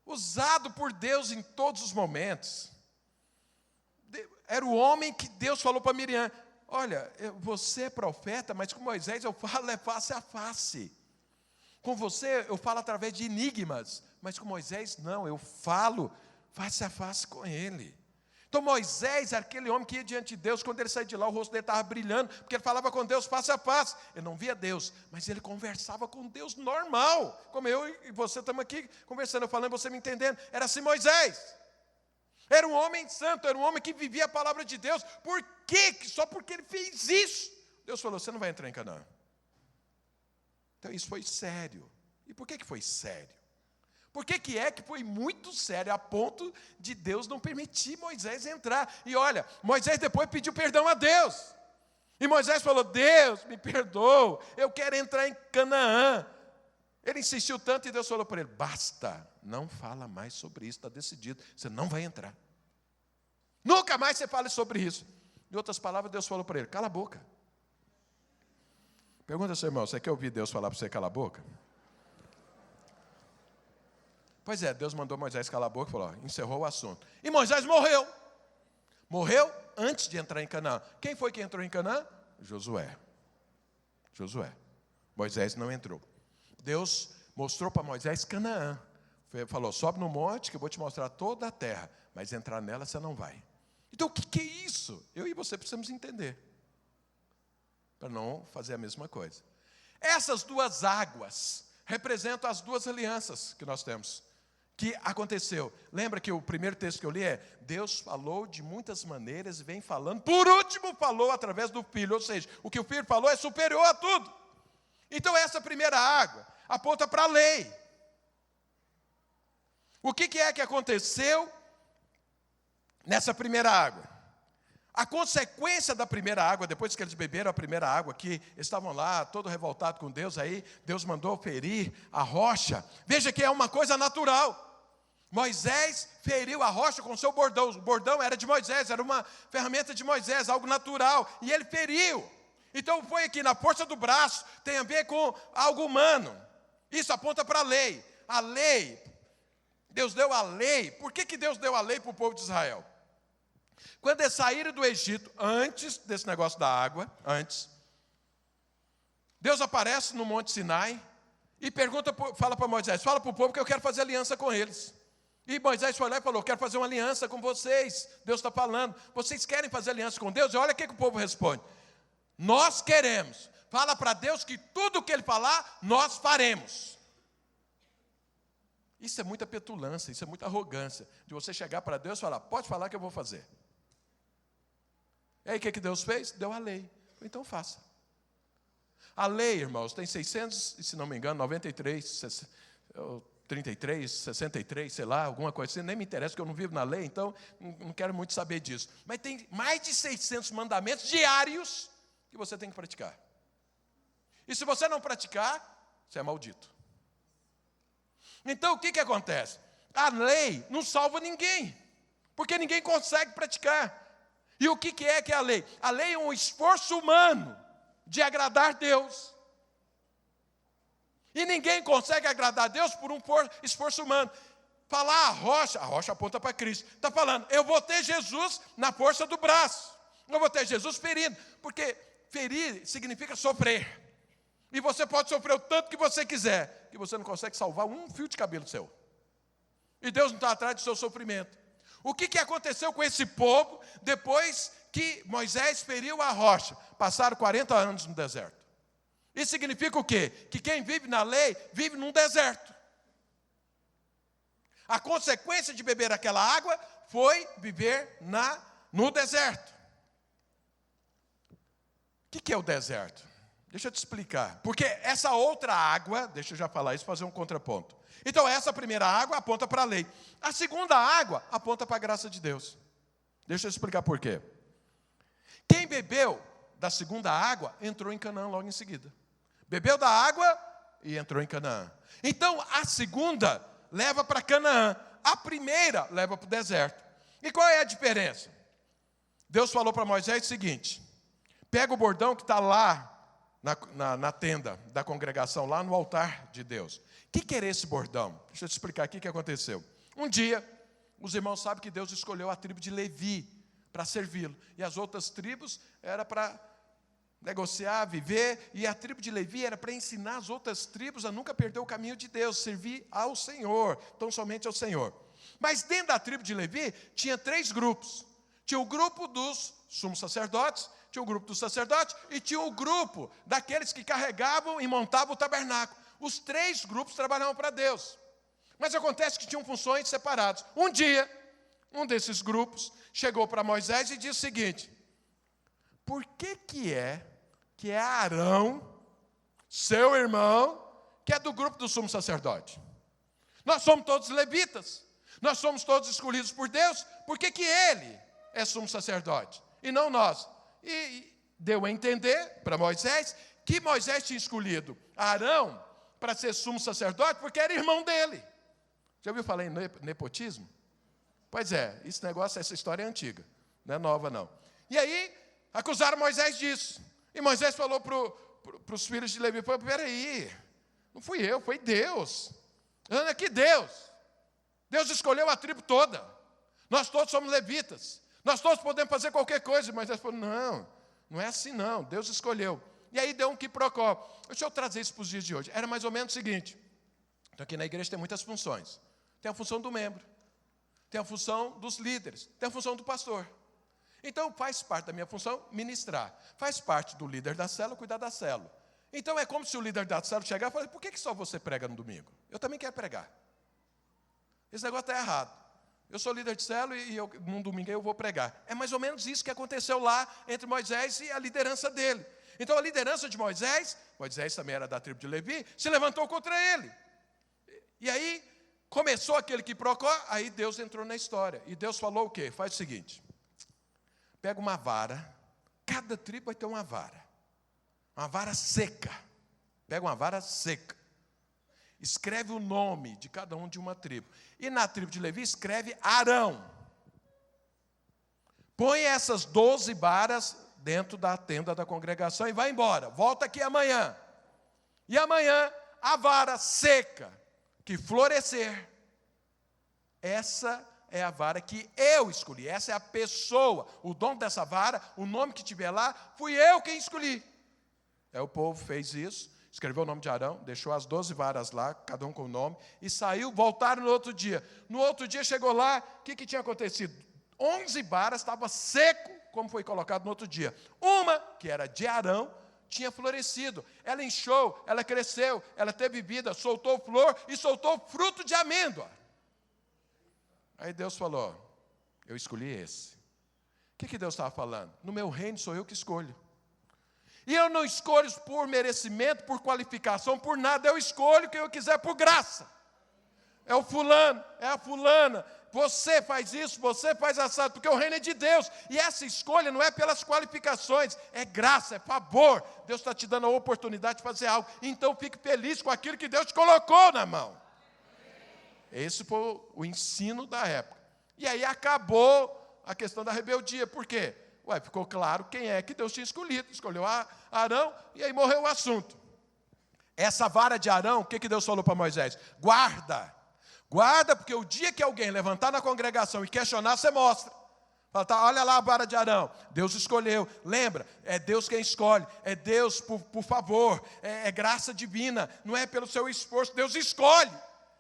usado por Deus em todos os momentos. Era o homem que Deus falou para Miriam: olha, você é profeta, mas com Moisés eu falo face a face. Com você eu falo através de enigmas, mas com Moisés não, eu falo face a face com ele. Então Moisés era aquele homem que ia diante de Deus. Quando ele saía de lá, o rosto dele estava brilhando, porque ele falava com Deus face a face. Ele não via Deus, mas ele conversava com Deus normal, como eu e você estamos aqui conversando, eu falando, você me entendendo. Era assim Moisés. Era um homem santo, era um homem que vivia a palavra de Deus. Por quê? Só porque ele fez isso, Deus falou: você não vai entrar em Canaã. Então isso foi sério. E por que foi sério? Por que é que foi muito sério, a ponto de Deus não permitir Moisés entrar? E olha, Moisés depois pediu perdão a Deus. E Moisés falou: Deus, me perdoa, eu quero entrar em Canaã. Ele insistiu tanto e Deus falou para ele: basta, não fala mais sobre isso, está decidido, você não vai entrar. Nunca mais você fale sobre isso. Em outras palavras, Deus falou para ele: cala a boca. Pergunta ao seu irmão: você quer ouvir Deus falar para você calar a boca? Pois é, Deus mandou Moisés calar a boca e falou: encerrou o assunto. E Moisés morreu. Morreu antes de entrar em Canaã. Quem foi que entrou em Canaã? Josué. Moisés não entrou. Deus mostrou para Moisés Canaã. Falou: sobe no monte que eu vou te mostrar toda a terra, mas entrar nela você não vai. Então o que é isso? Eu e você precisamos entender, para não fazer a mesma coisa. Essas 2 águas representam as 2 alianças que nós temos, que aconteceu. Lembra que o primeiro texto que eu li é: Deus falou de muitas maneiras e vem falando, por último falou através do Filho, ou seja, o que o Filho falou é superior a tudo. Então essa primeira água aponta para a lei. O que é que aconteceu nessa primeira água? A consequência da primeira água, depois que eles beberam a primeira água, que estavam lá, todo revoltado com Deus, aí Deus mandou ferir a rocha. Veja que é uma coisa natural. Moisés feriu a rocha com o seu bordão. O bordão era de Moisés, era uma ferramenta de Moisés, algo natural. E ele feriu. Então foi aqui, na força do braço, tem a ver com algo humano. Isso aponta para a lei. A lei, Deus deu a lei. Por que Deus deu a lei para o povo de Israel? Quando eles saíram do Egito, antes desse negócio da água, Deus aparece no Monte Sinai e fala para Moisés, fala para o povo que eu quero fazer aliança com eles. E Moisés foi lá e falou, quero fazer uma aliança com vocês. Deus está falando, vocês querem fazer aliança com Deus? E olha o que o povo responde. Nós queremos. Fala para Deus que tudo que Ele falar, nós faremos. Isso é muita petulância, isso é muita arrogância. De você chegar para Deus e falar, pode falar que eu vou fazer. E aí o que Deus fez? Deu a lei. Então faça. A lei, irmãos, tem 600, se não me engano, 93, 33, 63, sei lá, alguma coisa assim. Nem me interessa, porque eu não vivo na lei, então não quero muito saber disso. Mas tem mais de 600 mandamentos diários que você tem que praticar. E se você não praticar, você é maldito. Então, o que acontece? A lei não salva ninguém, porque ninguém consegue praticar. E o que é a lei? A lei é um esforço humano de agradar Deus. E ninguém consegue agradar Deus por um esforço humano. Falar a rocha aponta para Cristo. Está falando, eu vou ter Jesus na força do braço. Eu vou ter Jesus ferido, porque ferir significa sofrer. E você pode sofrer o tanto que você quiser, que você não consegue salvar um fio de cabelo seu. E Deus não está atrás do seu sofrimento. O que aconteceu com esse povo depois que Moisés feriu a rocha? Passaram 40 anos no deserto. Isso significa o quê? Que quem vive na lei, vive num deserto. A consequência de beber aquela água foi viver no deserto. O que é o deserto? Deixa eu te explicar. Porque essa outra água, deixa eu já falar isso, fazer um contraponto. Então, essa primeira água aponta para a lei. A segunda água aponta para a graça de Deus. Deixa eu explicar por quê. Quem bebeu da segunda água, entrou em Canaã logo em seguida. Bebeu da água e entrou em Canaã. Então, a segunda leva para Canaã. A primeira leva para o deserto. E qual é a diferença? Deus falou para Moisés o seguinte. Pega o bordão que está lá na tenda da congregação, lá no altar de Deus. O que era esse bordão? Deixa eu te explicar aqui o que aconteceu. Um dia, os irmãos sabem que Deus escolheu a tribo de Levi para servi-lo. E as outras tribos era para negociar, viver. E a tribo de Levi era para ensinar as outras tribos a nunca perder o caminho de Deus, servir ao Senhor, tão somente ao Senhor. Mas dentro da tribo de Levi, tinha 3 grupos. Tinha o grupo dos sumos sacerdotes, tinha o grupo dos sacerdotes e tinha o grupo daqueles que carregavam e montavam o tabernáculo. Os 3 grupos trabalhavam para Deus. Mas acontece que tinham funções separadas. Um dia, um desses grupos chegou para Moisés e disse o seguinte: por que é Arão, seu irmão, que é do grupo do sumo sacerdote? Nós somos todos levitas, nós somos todos escolhidos por Deus, por que ele é sumo sacerdote e não nós? E deu a entender para Moisés que Moisés tinha escolhido Arão para ser sumo sacerdote porque era irmão dele. Já ouviu falar em nepotismo? Pois é, essa história é antiga, não é nova não. E aí, acusaram Moisés disso. E Moisés falou para os filhos de Levi, peraí, não fui eu, foi Deus. Ana, que Deus? Deus escolheu a tribo toda. Nós todos somos levitas. Nós todos podemos fazer qualquer coisa. Mas Moisés falou, não é assim não, Deus escolheu. E aí deu um quiprocó. Deixa eu trazer isso para os dias de hoje. Era mais ou menos o seguinte. Então aqui na igreja tem muitas funções. Tem a função do membro. Tem a função dos líderes. Tem a função do pastor. Então faz parte da minha função ministrar. Faz parte do líder da célula cuidar da célula. Então é como se o líder da célula chegar e falar, por que só você prega no domingo? Eu também quero pregar. Esse negócio está errado. Eu sou líder de célula e num domingo eu vou pregar. É mais ou menos isso que aconteceu lá entre Moisés e a liderança dele. Então a liderança de Moisés também era da tribo de Levi, se levantou contra ele. E aí começou aquele quiprocó, aí Deus entrou na história. E Deus falou o quê? Faz o seguinte, pega uma vara, cada tribo vai ter uma vara seca. Pega uma vara seca. Escreve o nome de cada um de uma tribo. E na tribo de Levi escreve Arão. Põe essas 12 varas dentro da tenda da congregação e vai embora. Volta aqui amanhã. E amanhã a vara seca que florescer, essa é a vara que eu escolhi. Essa é a pessoa, o dono dessa vara, o nome que tiver lá, fui eu quem escolhi. Aí o povo fez isso, escreveu o nome de Arão, deixou as 12 varas lá, cada um com o nome, e saiu, voltaram no outro dia. No outro dia chegou lá, o que tinha acontecido? 11 varas, estava seco, como foi colocado no outro dia. Uma, que era de Arão, tinha florescido. Ela inchou, ela cresceu, ela teve vida, soltou flor e soltou fruto de amêndoa. Aí Deus falou, eu escolhi esse. O que Deus estava falando? No meu reino sou eu que escolho. E eu não escolho por merecimento, por qualificação, por nada. Eu escolho quem eu quiser por graça. É o fulano, é a fulana. Você faz isso, você faz assado, porque o reino é de Deus. E essa escolha não é pelas qualificações, é graça, é favor. Deus está te dando a oportunidade de fazer algo. Então fique feliz com aquilo que Deus te colocou na mão. Esse foi o ensino da época. E aí acabou a questão da rebeldia. Por quê? Ficou claro quem é que Deus tinha escolhido. Escolheu Arão e aí morreu o assunto. Essa vara de Arão, o que Deus falou para Moisés? Guarda. Guarda, porque o dia que alguém levantar na congregação e questionar, você mostra. Fala, tá, olha lá a vara de Arão. Deus escolheu. Lembra, é Deus quem escolhe. É Deus por favor. É graça divina. Não é pelo seu esforço. Deus escolhe.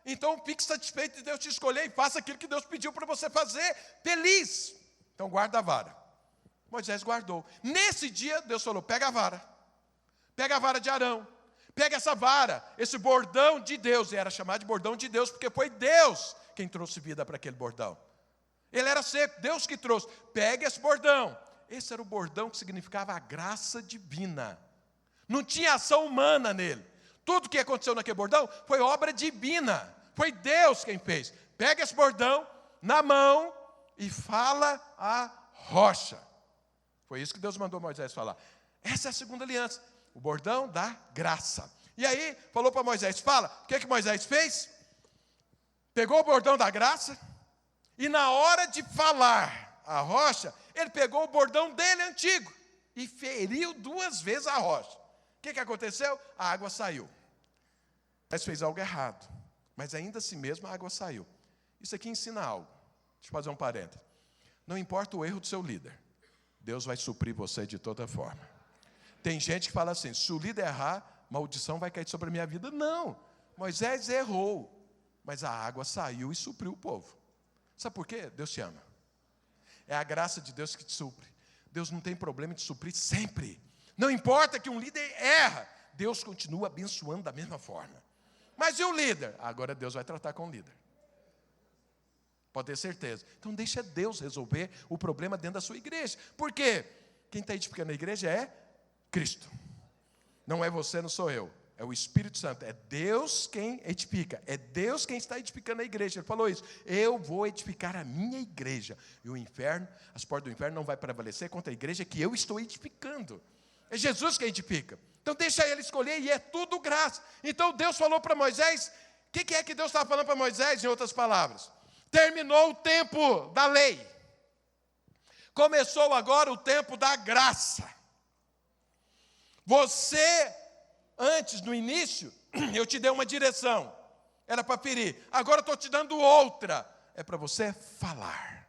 Então fique satisfeito de Deus te escolher e faça aquilo que Deus pediu para você fazer, feliz. Então guarda a vara. Moisés guardou. Nesse dia, Deus falou, pega a vara de Arão, pega essa vara, esse bordão de Deus, e era chamado de bordão de Deus, porque foi Deus quem trouxe vida para aquele bordão. Ele era seco, Deus que trouxe. Pega esse bordão. Esse era o bordão que significava a graça divina. Não tinha ação humana nele. Tudo que aconteceu naquele bordão foi obra divina. Foi Deus quem fez. Pega esse bordão na mão e fala a rocha. Foi isso que Deus mandou Moisés falar. Essa é a segunda aliança. O bordão da graça. E aí, falou para Moisés, fala. O que Moisés fez? Pegou o bordão da graça e na hora de falar a rocha, ele pegou o bordão dele antigo e feriu 2 vezes a rocha. O que aconteceu? A água saiu. Moisés fez algo errado, mas ainda assim mesmo a água saiu. Isso aqui ensina algo. Deixa eu fazer um parênteses. Não importa o erro do seu líder, Deus vai suprir você de toda forma. Tem gente que fala assim, se o líder errar, maldição vai cair sobre a minha vida. Não, Moisés errou, mas a água saiu e supriu o povo. Sabe por quê? Deus te ama. É a graça de Deus que te supre. Deus não tem problema de suprir sempre. Não importa que um líder erra, Deus continua abençoando da mesma forma. Mas e o líder? Agora Deus vai tratar com o líder. Pode ter certeza. Então deixa Deus resolver o problema dentro da sua igreja. Por quê? Quem está edificando a igreja é Cristo. Não é você, não sou eu. É o Espírito Santo. É Deus quem edifica. É Deus quem está edificando a igreja. Ele falou isso. Eu vou edificar a minha igreja. E o inferno, as portas do inferno não vai prevalecer contra a igreja que eu estou edificando. É Jesus quem edifica. Então deixa ele escolher e é tudo graça. Então Deus falou para Moisés. O que é que Deus estava falando para Moisés, em outras palavras? Terminou o tempo da lei. Começou agora o tempo da graça. Você, antes, no início, eu te dei uma direção. Era para ferir. Agora eu estou te dando outra. É para você falar.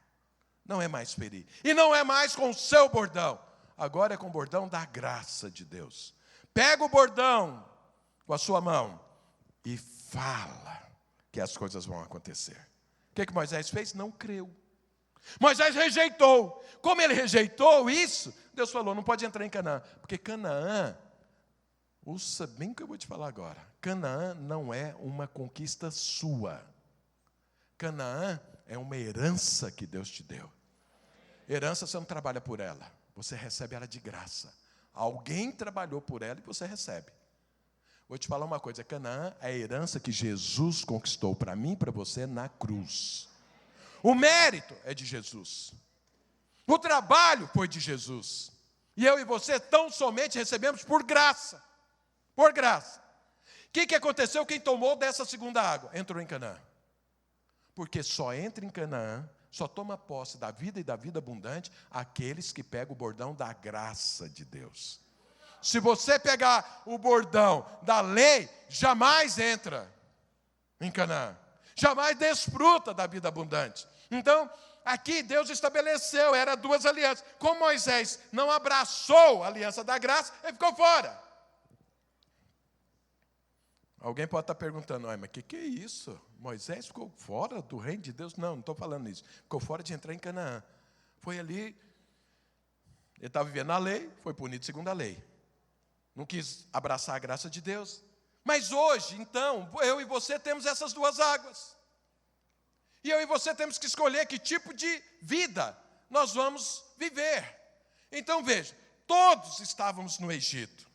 Não é mais ferir. E não é mais com o seu bordão. Agora é com o bordão da graça de Deus. Pega o bordão com a sua mão e fala que as coisas vão acontecer. O que Moisés fez? Não creu. Moisés rejeitou. Como ele rejeitou isso, Deus falou, não pode entrar em Canaã. Porque Canaã, ouça bem o que eu vou te falar agora. Canaã não é uma conquista sua. Canaã é uma herança que Deus te deu. Herança você não trabalha por ela. Você recebe ela de graça. Alguém trabalhou por ela e você recebe. Vou te falar uma coisa, Canaã é a herança que Jesus conquistou para mim e para você na cruz. O mérito é de Jesus. O trabalho foi de Jesus. E eu e você tão somente recebemos por graça. Por graça. O que aconteceu? Quem tomou dessa segunda água? Entrou em Canaã. Porque só entra em Canaã, só toma posse da vida e da vida abundante aqueles que pegam o bordão da graça de Deus. Se você pegar o bordão da lei, jamais entra em Canaã. Jamais desfruta da vida abundante. Então, aqui Deus estabeleceu, era 2 alianças. Como Moisés não abraçou a aliança da graça, ele ficou fora. Alguém pode estar perguntando, mas o que é isso? Moisés ficou fora do reino de Deus? Não estou falando isso. Ficou fora de entrar em Canaã. Foi ali, ele estava vivendo a lei, foi punido segundo a lei. Não quis abraçar a graça de Deus. Mas hoje, então, eu e você temos essas 2 águas. E eu e você temos que escolher que tipo de vida nós vamos viver. Então, veja, todos estávamos no Egito.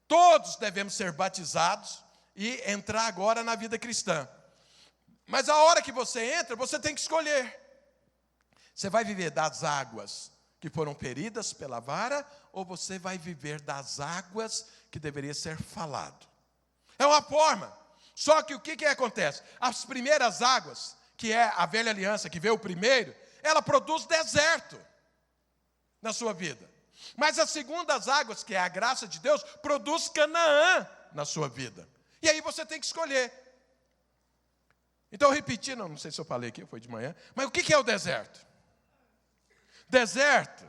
Todos devemos ser batizados e entrar agora na vida cristã. Mas a hora que você entra, você tem que escolher. Você vai viver das águas que foram feridas pela vara, ou você vai viver das águas que deveria ser falado? É uma forma. Só que o que acontece? As primeiras águas, que é a velha aliança, que veio primeiro, ela produz deserto na sua vida. Mas as segundas águas, que é a graça de Deus, produz Canaã na sua vida. E aí você tem que escolher. Então, repetindo, não sei se eu falei aqui, foi de manhã, mas o que é o deserto? Deserto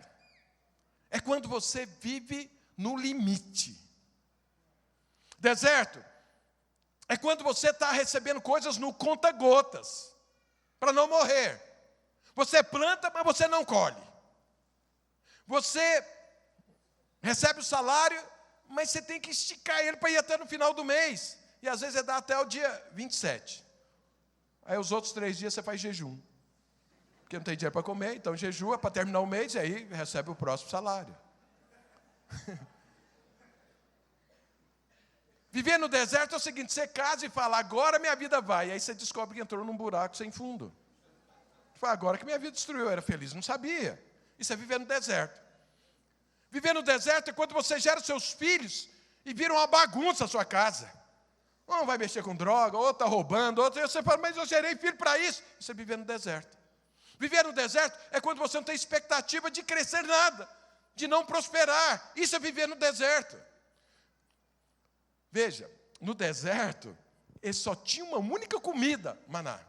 é quando você vive no limite. Deserto é quando você está recebendo coisas no conta-gotas, para não morrer. Você planta, mas você não colhe. Você recebe o salário, mas você tem que esticar ele para ir até no final do mês. E às vezes é dar até o dia 27. Aí os outros 3 dias você faz jejum. Porque não tem dinheiro para comer, então jejua para terminar o mês e aí recebe o próximo salário. Viver no deserto é o seguinte, você casa e fala, agora minha vida vai. E aí você descobre que entrou num buraco sem fundo. Você fala, agora que minha vida destruiu, eu era feliz, não sabia. Isso é viver no deserto. Viver no deserto é quando você gera seus filhos e vira uma bagunça a sua casa. Um vai mexer com droga, outro está roubando, outro... Você fala, mas eu gerei filho para isso. Isso é viver no deserto. Viver no deserto é quando você não tem expectativa de crescer nada, de não prosperar. Isso é viver no deserto. Veja, no deserto, eles só tinham uma única comida, maná.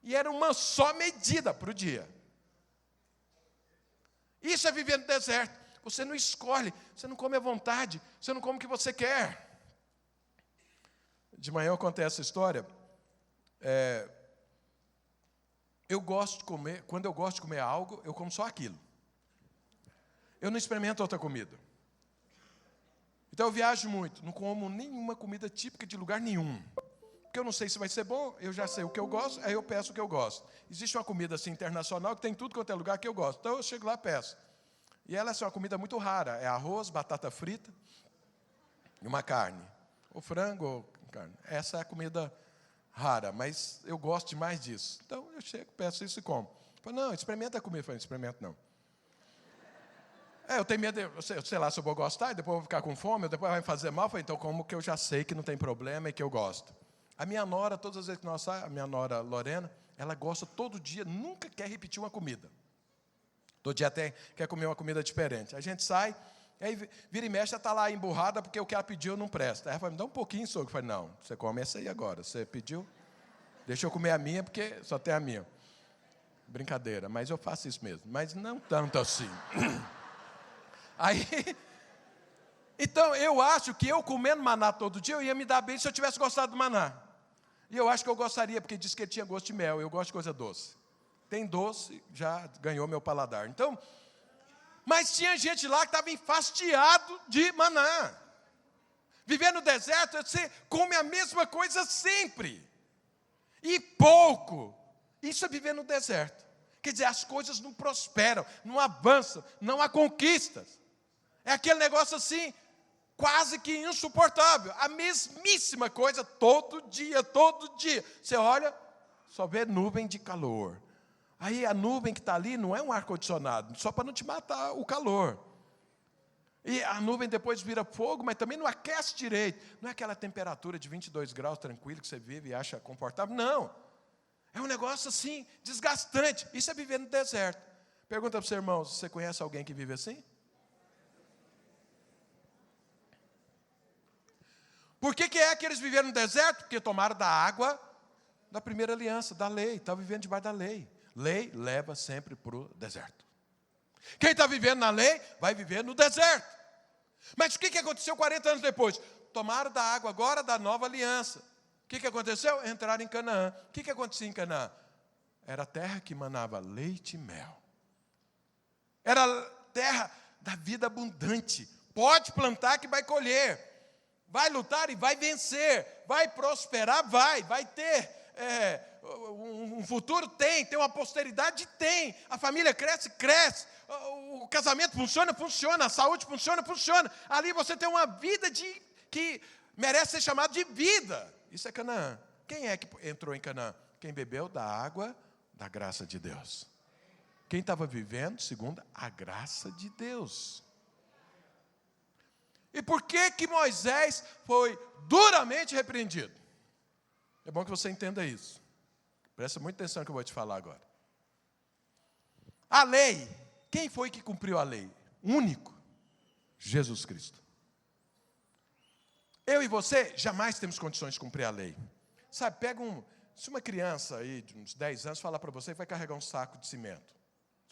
E era uma só medida para o dia. Isso é viver no deserto. Você não escolhe, você não come à vontade, você não come o que você quer. De manhã eu contei essa história. Eu gosto de comer, quando eu gosto de comer algo, eu como só aquilo. Eu não experimento outra comida. Então eu viajo muito, não como nenhuma comida típica de lugar nenhum. Porque eu não sei se vai ser bom, eu já sei o que eu gosto, aí eu peço o que eu gosto. Existe uma comida assim internacional que tem tudo quanto é lugar que eu gosto. Então eu chego lá e peço. E ela é uma comida muito rara. É arroz, batata frita e uma carne. Ou frango ou carne. Essa é a comida rara, mas eu gosto demais disso. Então eu chego, peço isso e como. Eu falo, não, experimenta a comida. Eu falo, experimento não. Eu tenho medo, eu sei lá se eu vou gostar, e depois eu vou ficar com fome, depois vai me fazer mal. Eu falo, então como que eu já sei que não tem problema e que eu gosto? A minha nora, todas as vezes que nós saímos, a minha nora Lorena, ela gosta todo dia, nunca quer repetir uma comida. Todo dia até quer comer uma comida diferente. A gente sai, aí vira e mexe, ela está lá emburrada porque o que ela pediu não presta. Aí ela fala, me dá um pouquinho, sogro. Eu falei, não, você come essa aí agora. Você pediu, deixa eu comer a minha porque só tem a minha. Brincadeira, mas eu faço isso mesmo. Mas não tanto assim. Aí, então eu acho que eu comendo maná todo dia, eu ia me dar bem se eu tivesse gostado do maná. E eu acho que eu gostaria, porque disse que ele tinha gosto de mel, eu gosto de coisa doce. Tem doce, já ganhou meu paladar. Então, mas tinha gente lá que estava enfastiado de maná. Viver no deserto, você come a mesma coisa sempre. E pouco. Isso é viver no deserto. Quer dizer, as coisas não prosperam, não avançam, não há conquistas. É aquele negócio assim, quase que insuportável. A mesmíssima coisa todo dia, todo dia. Você olha, só vê nuvem de calor. Aí a nuvem que está ali não é um ar-condicionado, só para não te matar o calor. E a nuvem depois vira fogo, mas também não aquece direito. Não é aquela temperatura de 22 graus tranquilo que você vive e acha confortável. Não. É um negócio assim, desgastante. Isso é viver no deserto. Pergunta para o seu irmão, você conhece alguém que vive assim? Por que é que eles viveram no deserto? Porque tomaram da água da primeira aliança, da lei. Estavam vivendo debaixo da lei. Lei leva sempre para o deserto. Quem está vivendo na lei, vai viver no deserto. Mas o que aconteceu 40 anos depois? Tomaram da água agora da nova aliança. O que aconteceu? Entraram em Canaã. O que acontecia em Canaã? Era a terra que manava leite e mel. Era a terra da vida abundante. Pode plantar que vai colher. Vai lutar e vai vencer. Vai prosperar, vai ter um futuro, tem uma posteridade, tem. A família cresce. O casamento funciona. A saúde funciona. Ali você tem uma vida que merece ser chamada de vida. Isso é Canaã. Quem é que entrou em Canaã? Quem bebeu da água da graça de Deus. Quem estava vivendo segundo a graça de Deus. E por que Moisés foi duramente repreendido? É bom que você entenda isso. Presta muita atenção no que eu vou te falar agora. A lei, quem foi que cumpriu a lei? Único, Jesus Cristo. Eu e você jamais temos condições de cumprir a lei. Sabe, se uma criança aí de uns 10 anos falar para você que vai carregar um saco de cimento,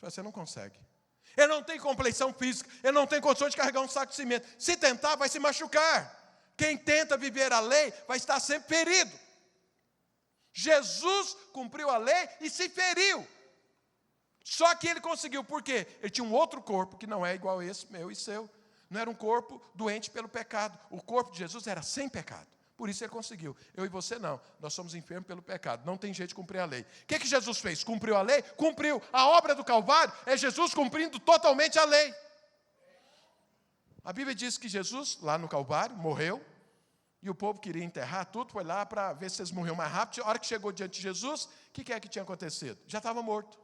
você não consegue. Ele não tem compleição física, ele não tem condições de carregar um saco de cimento. Se tentar, vai se machucar. Quem tenta viver a lei vai estar sempre ferido. Jesus cumpriu a lei e se feriu. Só que ele conseguiu, por quê? Ele tinha um outro corpo que não é igual a esse, meu e seu. Não era um corpo doente pelo pecado. O corpo de Jesus era sem pecado. Por isso ele conseguiu. Eu e você não. Nós somos enfermos pelo pecado. Não tem jeito de cumprir a lei. O que Jesus fez? Cumpriu a lei? Cumpriu. A obra do Calvário é Jesus cumprindo totalmente a lei. A Bíblia diz que Jesus, lá no Calvário, morreu. E o povo queria enterrar tudo. Foi lá para ver se eles morriam mais rápido. A hora que chegou diante de Jesus, o que é que tinha acontecido? Já estava morto.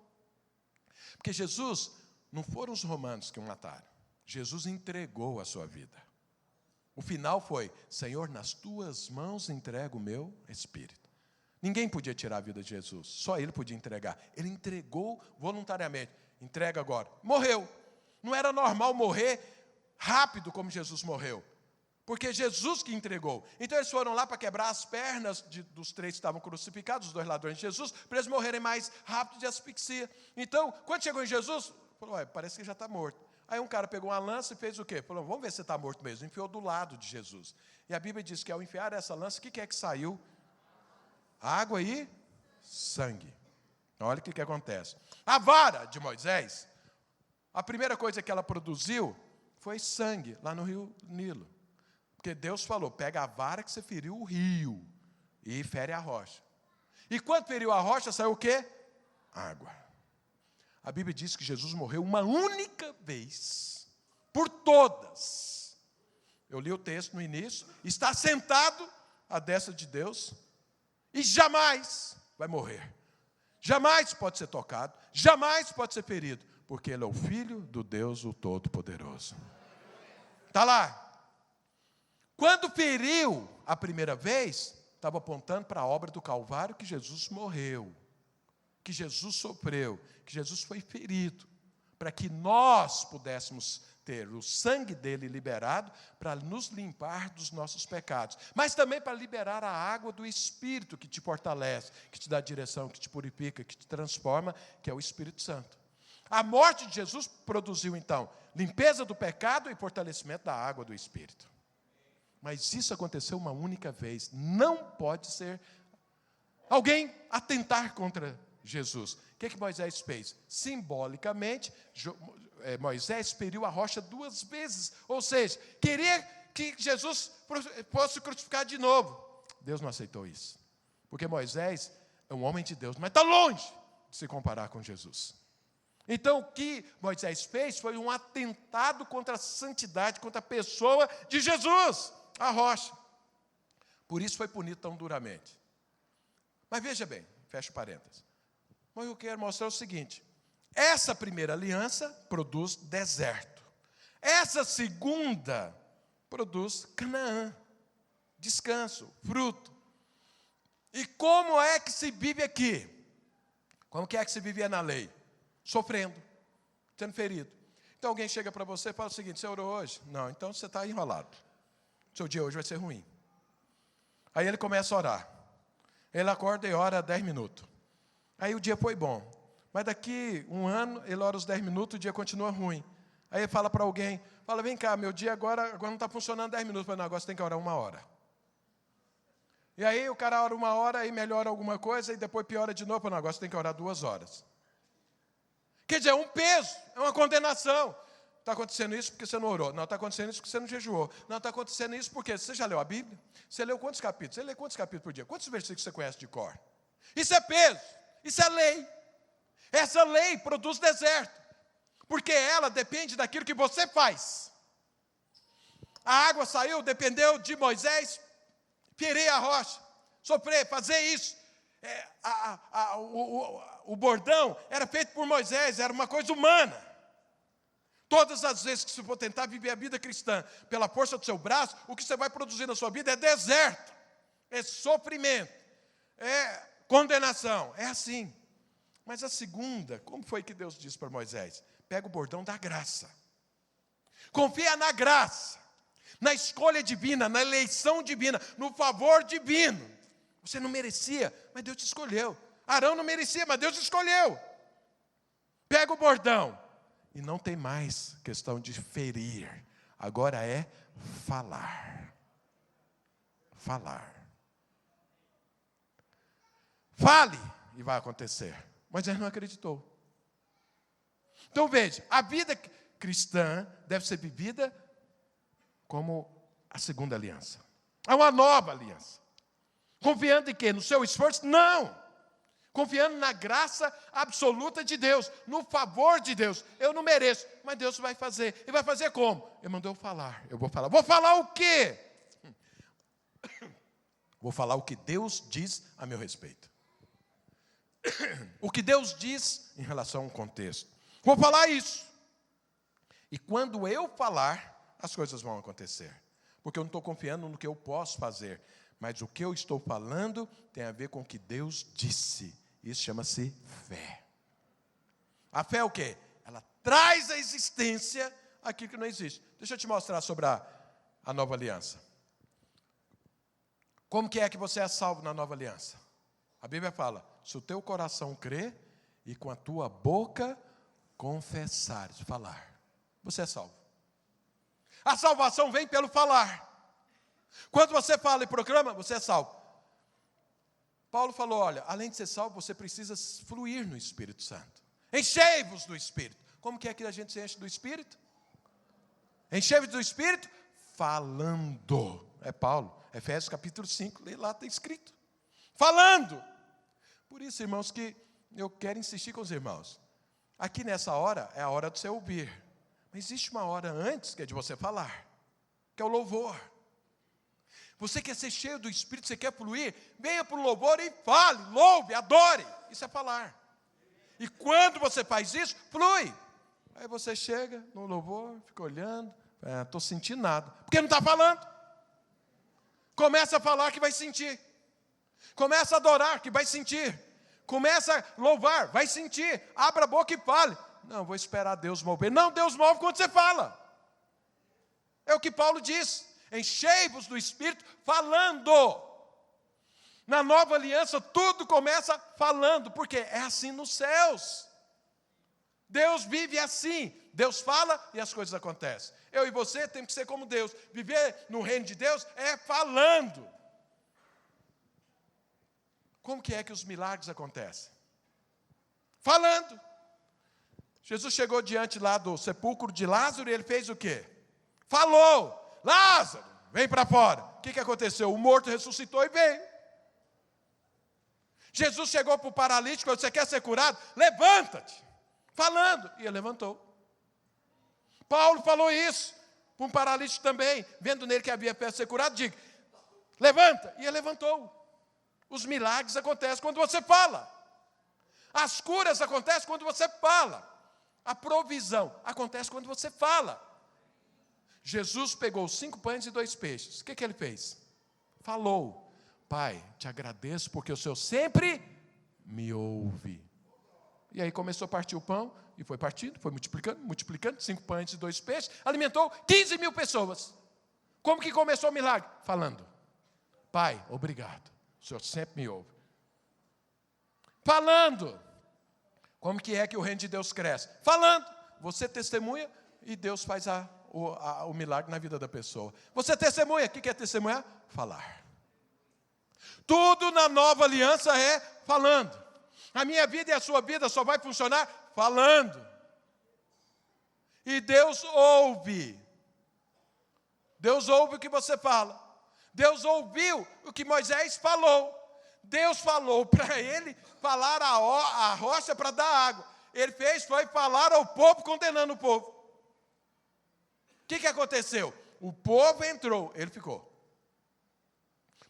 Porque Jesus, não foram os romanos que o mataram. Jesus entregou a sua vida. O final foi: Senhor, nas tuas mãos entrego o meu espírito. Ninguém podia tirar a vida de Jesus, só ele podia entregar. Ele entregou voluntariamente. Entrega agora. Morreu. Não era normal morrer rápido como Jesus morreu, porque Jesus que entregou. Então eles foram lá para quebrar as pernas dos 3 que estavam crucificados, os 2 ladrões de Jesus, para eles morrerem mais rápido de asfixia. Então, quando chegou em Jesus, falou: parece que já está morto. Aí um cara pegou uma lança e fez o quê? Falou: vamos ver se você está morto mesmo. Enfiou do lado de Jesus. E a Bíblia diz que ao enfiar essa lança, o que é que saiu? Água e sangue. Olha o que acontece. A vara de Moisés, a primeira coisa que ela produziu foi sangue, lá no rio Nilo. Porque Deus falou: pega a vara que você feriu o rio e fere a rocha. E quando feriu a rocha, saiu o quê? Água. A Bíblia diz que Jesus morreu uma única vez, por todas. Eu li o texto no início, está sentado à destra de Deus, e jamais vai morrer. Jamais pode ser tocado, jamais pode ser ferido, porque Ele é o Filho do Deus, o Todo-Poderoso. Está lá. Quando feriu a primeira vez, estava apontando para a obra do Calvário, que Jesus morreu, que Jesus sofreu, que Jesus foi ferido, para que nós pudéssemos ter o sangue dele liberado para nos limpar dos nossos pecados, mas também para liberar a água do Espírito que te fortalece, que te dá direção, que te purifica, que te transforma, que é o Espírito Santo. A morte de Jesus produziu então limpeza do pecado e fortalecimento da água do Espírito. Mas isso aconteceu uma única vez. Não pode ser alguém atentar contra Jesus. O que Moisés fez? Simbolicamente, Moisés feriu a rocha 2 vezes. Ou seja, queria que Jesus fosse crucificado de novo. Deus não aceitou isso. Porque Moisés é um homem de Deus, mas está longe de se comparar com Jesus. Então, o que Moisés fez foi um atentado contra a santidade, contra a pessoa de Jesus, a rocha. Por isso foi punido tão duramente. Mas veja bem, fecha parênteses. Mas eu quero mostrar o seguinte: essa primeira aliança produz deserto. Essa segunda produz Canaã, descanso, fruto. E como é que se vive aqui? Como que é que se vivia na lei? Sofrendo, sendo ferido. Então alguém chega para você e fala o seguinte: você orou hoje? Não, então você está enrolado. Seu dia hoje vai ser ruim. Aí ele começa a orar. Ele acorda e ora 10 minutos. Aí o dia foi bom. Mas daqui um ano, ele ora os 10 minutos, o dia continua ruim. Aí ele fala para alguém, fala, vem cá, meu dia agora não está funcionando 10 minutos. Fala, não, agora você tem que orar 1 hora. E aí o cara ora 1 hora, aí melhora alguma coisa, e depois piora de novo. Fala, não, agora você tem que orar 2 horas. Quer dizer, é um peso, é uma condenação. Está acontecendo isso porque você não orou. Não, está acontecendo isso porque você não jejuou. Não, está acontecendo isso porque você já leu a Bíblia? Você leu quantos capítulos? Você lê quantos capítulos por dia? Quantos versículos você conhece de cor? Isso é peso, isso é lei. Essa lei produz deserto, porque ela depende daquilo que você faz. A água saiu, dependeu de Moisés, ferir a rocha, sofrer, fazer isso. O bordão era feito por Moisés, era uma coisa humana. Todas as vezes que você for tentar viver a vida cristã pela força do seu braço, o que você vai produzir na sua vida é deserto, é sofrimento, é condenação, é assim. Mas a segunda, como foi que Deus disse para Moisés? Pega o bordão da graça. Confia na graça, na escolha divina, na eleição divina, no favor divino. Você não merecia, mas Deus te escolheu. Arão não merecia, mas Deus te escolheu. Pega o bordão. E não tem mais questão de ferir. Agora é falar. Falar. Fale e vai acontecer. Moisés não acreditou. Então veja, a vida cristã deve ser vivida como a segunda aliança. É uma nova aliança. Confiando em quê? No seu esforço? Não. Confiando na graça absoluta de Deus, no favor de Deus. Eu não mereço, mas Deus vai fazer. E vai fazer como? Ele mandou eu falar. Eu vou falar. Vou falar o quê? Vou falar o que Deus diz a meu respeito. O que Deus diz em relação a um contexto. Vou falar isso. E quando eu falar, as coisas vão acontecer. Porque eu não estou confiando no que eu posso fazer. Mas o que eu estou falando tem a ver com o que Deus disse. Isso chama-se fé. A fé é o quê? Ela traz à existência aquilo que não existe. Deixa eu te mostrar sobre a nova aliança. Como que é que você é salvo na nova aliança? A Bíblia fala, se o teu coração crer e com a tua boca confessares, falar, você é salvo. A salvação vem pelo falar. Quando você fala e proclama, você é salvo. Paulo falou, olha, além de ser salvo, você precisa fluir no Espírito Santo. Enchei-vos do Espírito. Como que é que a gente se enche do Espírito? Enchei-vos do Espírito falando. É Paulo, Efésios capítulo 5, lá está escrito. Falando. Por isso, irmãos, que eu quero insistir com os irmãos. Aqui nessa hora, é a hora de você ouvir. Mas existe uma hora antes, que é de você falar. Que é o louvor. Você quer ser cheio do Espírito, você quer fluir, venha para o louvor e fale, louve, adore. Isso é falar. E quando você faz isso, flui. Aí você chega no louvor, fica olhando, estou sentindo nada. Porque não está falando. Começa a falar que vai sentir. Começa a adorar que vai sentir. Começa a louvar, vai sentir. Abra a boca e fale. Não, vou esperar Deus mover. Não, Deus move quando você fala. É o que Paulo diz. Enchei-vos do Espírito falando. Na nova aliança, tudo começa falando, porque é assim nos céus. Deus vive assim. Deus fala e as coisas acontecem. Eu e você temos que ser como Deus. Viver no reino de Deus é falando. Como que é que os milagres acontecem? Falando. Jesus chegou diante lá do sepulcro de Lázaro e ele fez o quê? Falou. Lázaro, vem para fora. O que aconteceu? O morto ressuscitou e veio. Jesus chegou para o paralítico, você quer ser curado? Levanta-te. Falando. E ele levantou. Paulo falou isso para um paralítico também, vendo nele que havia fé ser curado, diga, levanta. E ele levantou. Os milagres acontecem quando você fala. As curas acontecem quando você fala. A provisão acontece quando você fala. Jesus pegou 5 pães e 2 peixes. O que ele fez? Falou. Pai, te agradeço porque o Senhor sempre me ouve. E aí começou a partir o pão, e foi partindo, foi multiplicando, 5 pães e 2 peixes, alimentou 15 mil pessoas. Como que começou o milagre? Falando. Pai, obrigado, o Senhor sempre me ouve. Falando. Como que é que o reino de Deus cresce? Falando. Você testemunha e Deus faz o milagre na vida da pessoa. Você testemunha. O que é testemunhar? Falar. Tudo na nova aliança é falando. A minha vida e a sua vida só vai funcionar falando. E Deus ouve. Deus ouve o que você fala. Deus ouviu o que Moisés falou. Deus falou para ele falar a rocha para dar água. Ele foi falar ao povo, condenando o povo. O que aconteceu? O povo entrou, ele ficou.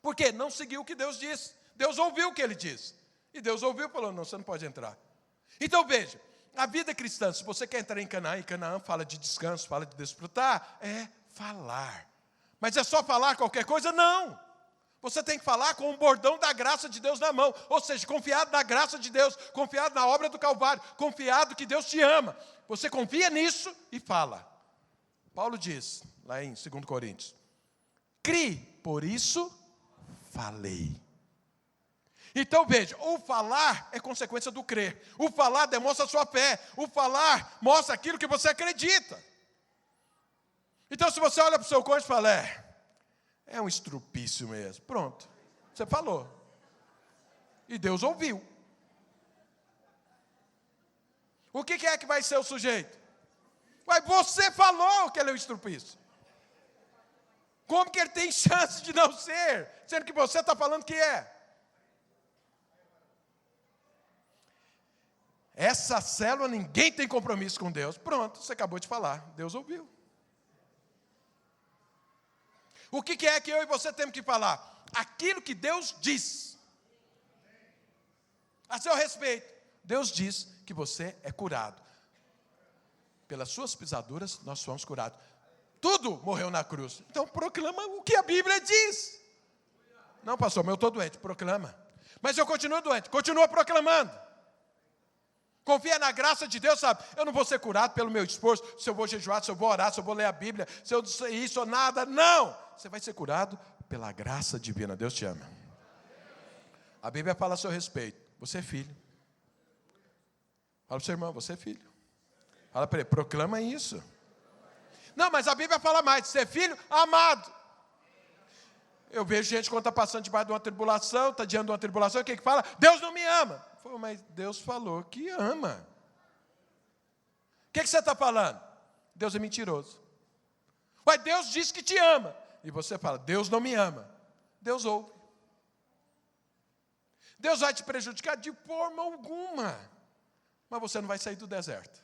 Por quê? Não seguiu o que Deus disse. Deus ouviu o que ele disse. E Deus ouviu e falou, não, você não pode entrar. Então veja, a vida cristã, se você quer entrar em Canaã, e Canaã fala de descanso, fala de desfrutar, é falar. Mas é só falar qualquer coisa? Não. Você tem que falar com o bordão da graça de Deus na mão. Ou seja, confiado na graça de Deus, confiado na obra do Calvário, confiado que Deus te ama. Você confia nisso e fala. Paulo diz, lá em 2 Coríntios, crie, por isso falei. Então veja, o falar é consequência do crer. O falar demonstra a sua fé. O falar mostra aquilo que você acredita. Então se você olha para o seu cônjuge e fala, é um estrupício mesmo. Pronto, você falou. E Deus ouviu. O que é que vai ser o sujeito? Mas você falou que ele é um estrupício. Como que ele tem chance de não ser? Sendo que você está falando que é. Essa célula, ninguém tem compromisso com Deus. Pronto, você acabou de falar. Deus ouviu. O que é que eu e você temos que falar? Aquilo que Deus diz. A seu respeito. Deus diz que você é curado. Pelas suas pisaduras, nós fomos curados. Tudo morreu na cruz. Então proclama o que a Bíblia diz. Não, pastor, mas eu estou doente. Proclama. Mas eu continuo doente. Continua proclamando. Confia na graça de Deus, sabe? Eu não vou ser curado pelo meu esforço, se eu vou jejuar, se eu vou orar, se eu vou ler a Bíblia, se eu disser isso ou nada. Não! Você vai ser curado pela graça divina. Deus te ama. A Bíblia fala a seu respeito. Você é filho. Fala para o seu irmão, você é filho. Fala para ele, proclama isso. Não, mas a Bíblia fala mais. Você é filho amado. Eu vejo gente quando está passando debaixo de uma tribulação, está diante de uma tribulação, o que fala? Deus não me ama. Pô, mas Deus falou que ama. O que você está falando? Deus é mentiroso. Mas Deus disse que te ama. E você fala, Deus não me ama. Deus ouve. Deus vai te prejudicar de forma alguma. Mas você não vai sair do deserto.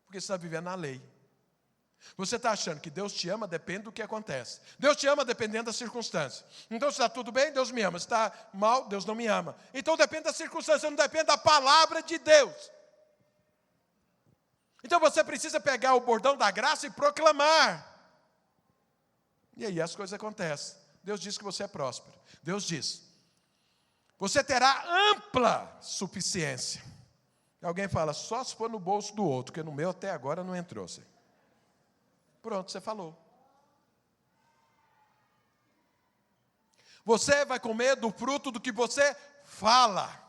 Porque você está vivendo na lei. Você está achando que Deus te ama, depende do que acontece. Deus te ama dependendo das circunstâncias. Então, se está tudo bem, Deus me ama. Se está mal, Deus não me ama. Então, depende das circunstâncias, não depende da palavra de Deus. Então, você precisa pegar o bordão da graça e proclamar. E aí as coisas acontecem. Deus diz que você é próspero. Deus diz, você terá ampla suficiência. Alguém fala, só se for no bolso do outro, porque no meu até agora não entrou. Senhor. Pronto, você falou. Você vai comer do fruto do que você fala.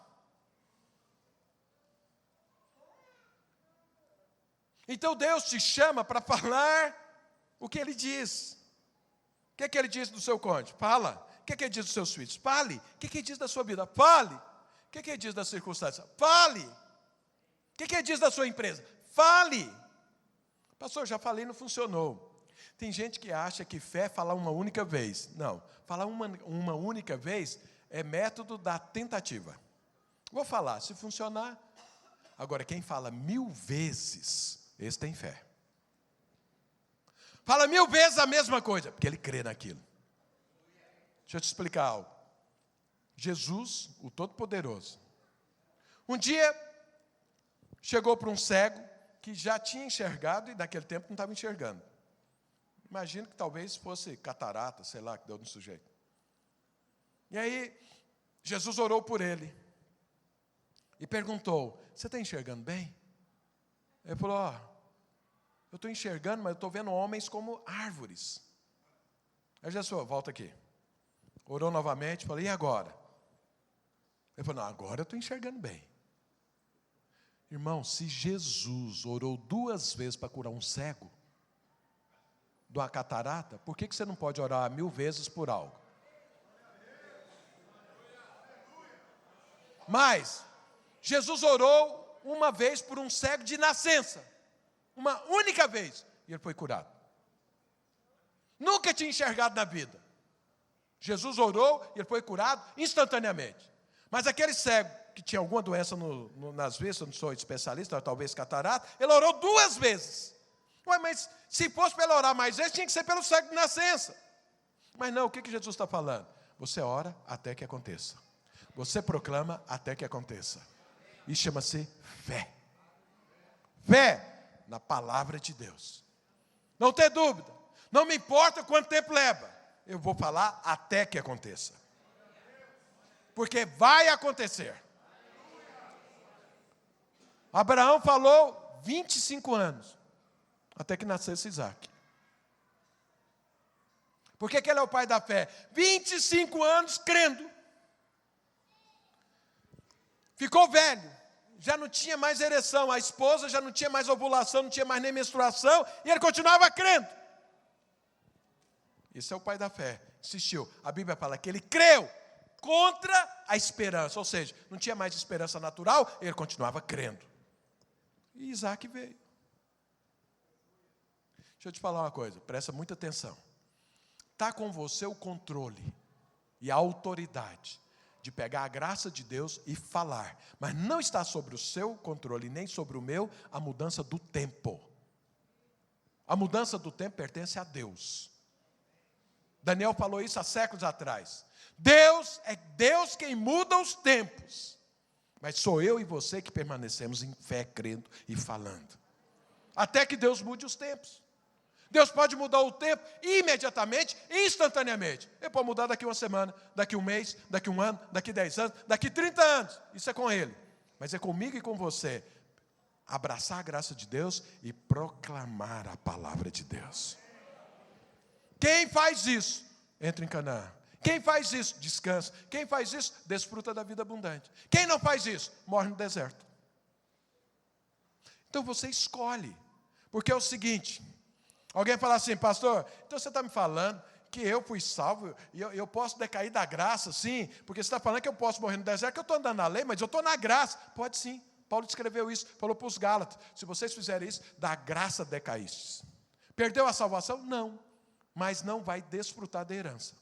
Então Deus te chama para falar o que Ele diz. O que Ele diz do seu cônjuge? Fala. O que Ele diz dos seus filhos? Fale. O que Ele diz da sua vida? Fale. O que Ele diz das circunstâncias? Fale. O que Ele diz da sua empresa? Fale. Pastor, já falei, não funcionou. Tem gente que acha que fé é falar uma única vez. Não, falar uma única vez é método da tentativa. Vou falar, se funcionar. Agora, quem fala 1000 vezes, esse tem fé. Fala 1000 vezes a mesma coisa, porque ele crê naquilo. Deixa eu te explicar algo. Jesus, o Todo-Poderoso, um dia chegou para um cego que já tinha enxergado e naquele tempo não estava enxergando. Imagino que talvez fosse catarata, sei lá, que deu no sujeito. E aí, Jesus orou por ele e perguntou, você está enxergando bem? Ele falou, eu estou enxergando, mas eu estou vendo homens como árvores. Aí Jesus falou, volta aqui. Orou novamente, falou, e agora? Ele falou, não, agora eu estou enxergando bem. Irmão, se Jesus orou 2 vezes para curar um cego de uma catarata, por que você não pode orar 1000 vezes por algo? Mas Jesus orou uma vez por um cego de nascença, uma única vez, e ele foi curado. Nunca tinha enxergado na vida. Jesus orou e ele foi curado instantaneamente. Mas aquele cego que tinha alguma doença nas vistas, eu não sou especialista, talvez catarata, ele orou 2 vezes. Ué, mas se fosse para ele orar mais vezes, tinha que ser pelo cego de nascença. Mas não, o que Jesus está falando? Você ora até que aconteça. Você proclama até que aconteça. Isso chama-se fé. Fé na palavra de Deus. Não ter dúvida. Não me importa quanto tempo leva. Eu vou falar até que aconteça. Porque vai acontecer. Abraão falou 25 anos. Até que nascesse Isaac. Por que ele é o pai da fé? 25 anos crendo. Ficou velho. Já não tinha mais ereção. A esposa já não tinha mais ovulação, não tinha mais nem menstruação. E ele continuava crendo. Esse é o pai da fé. Insistiu. A Bíblia fala que ele creu contra a esperança. Ou seja, não tinha mais esperança natural, ele continuava crendo. E Isaac veio. Deixa eu te falar uma coisa, presta muita atenção. Está com você o controle e a autoridade de pegar a graça de Deus e falar. Mas não está sobre o seu controle, nem sobre o meu, a mudança do tempo. A mudança do tempo pertence a Deus. Daniel falou isso há séculos atrás. Deus é Deus quem muda os tempos. Mas sou eu e você que permanecemos em fé, crendo e falando. Até que Deus mude os tempos. Deus pode mudar o tempo imediatamente, instantaneamente. Ele pode mudar daqui uma semana, daqui um mês, daqui um ano, daqui 10 anos, daqui 30 anos. Isso é com Ele. Mas é comigo e com você. Abraçar a graça de Deus e proclamar a palavra de Deus. Quem faz isso, entra em Canaã. Quem faz isso, descansa. Quem faz isso, desfruta da vida abundante. Quem não faz isso, morre no deserto. Então você escolhe. Porque é o seguinte, alguém fala assim, pastor, então você está me falando que eu fui salvo, e eu posso decair da graça, sim, porque você está falando que eu posso morrer no deserto, que eu estou andando na lei, mas eu estou na graça. Pode sim, Paulo descreveu isso, falou para os Gálatas, se vocês fizerem isso, da graça decaístes. Perdeu a salvação? Não, mas não vai desfrutar da herança.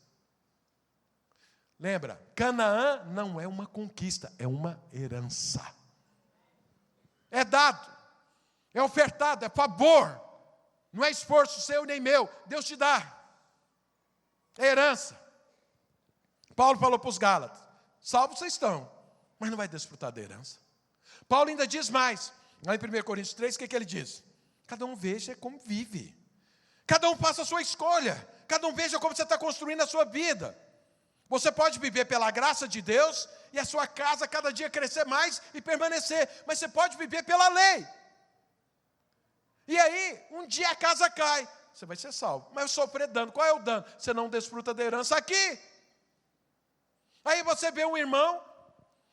Lembra, Canaã não é uma conquista, é uma herança. É dado, é ofertado, é favor. Não é esforço seu nem meu, Deus te dá. É herança. Paulo falou para os Gálatas, salvos vocês estão, mas não vai desfrutar da herança. Paulo ainda diz mais, lá em 1 Coríntios 3, o que ele diz? Cada um veja como vive. Cada um faça a sua escolha. Cada um veja como você está construindo a sua vida. Você pode viver pela graça de Deus e a sua casa cada dia crescer mais e permanecer. Mas você pode viver pela lei. E aí, um dia a casa cai. Você vai ser salvo. Mas sofrer dano. Qual é o dano? Você não desfruta da herança aqui. Aí você vê um irmão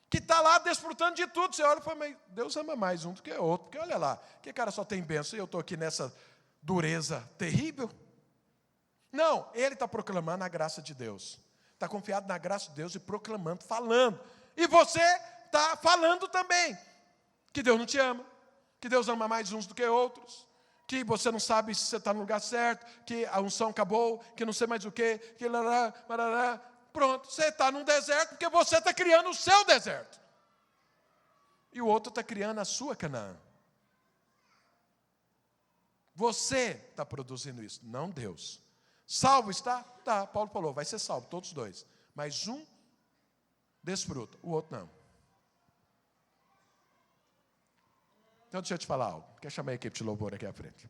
que está lá desfrutando de tudo. Você olha e fala, mas Deus ama mais um do que o outro. Porque olha lá, que cara só tem bênção e eu estou aqui nessa dureza terrível. Não, ele está proclamando a graça de Deus. Está confiado na graça de Deus e proclamando, falando. E você está falando também. Que Deus não te ama. Que Deus ama mais uns do que outros. Que você não sabe se você está no lugar certo. Que a unção acabou. Que não sei mais o quê. Que lará, lará. Pronto, você está num deserto porque você está criando o seu deserto. E o outro está criando a sua Canaã. Você está produzindo isso, não Deus. Salvo está? Tá, Paulo falou, vai ser salvo, todos dois. Mas um desfruta, o outro não. Então deixa eu te falar algo. Quer chamar a equipe de louvor aqui à frente?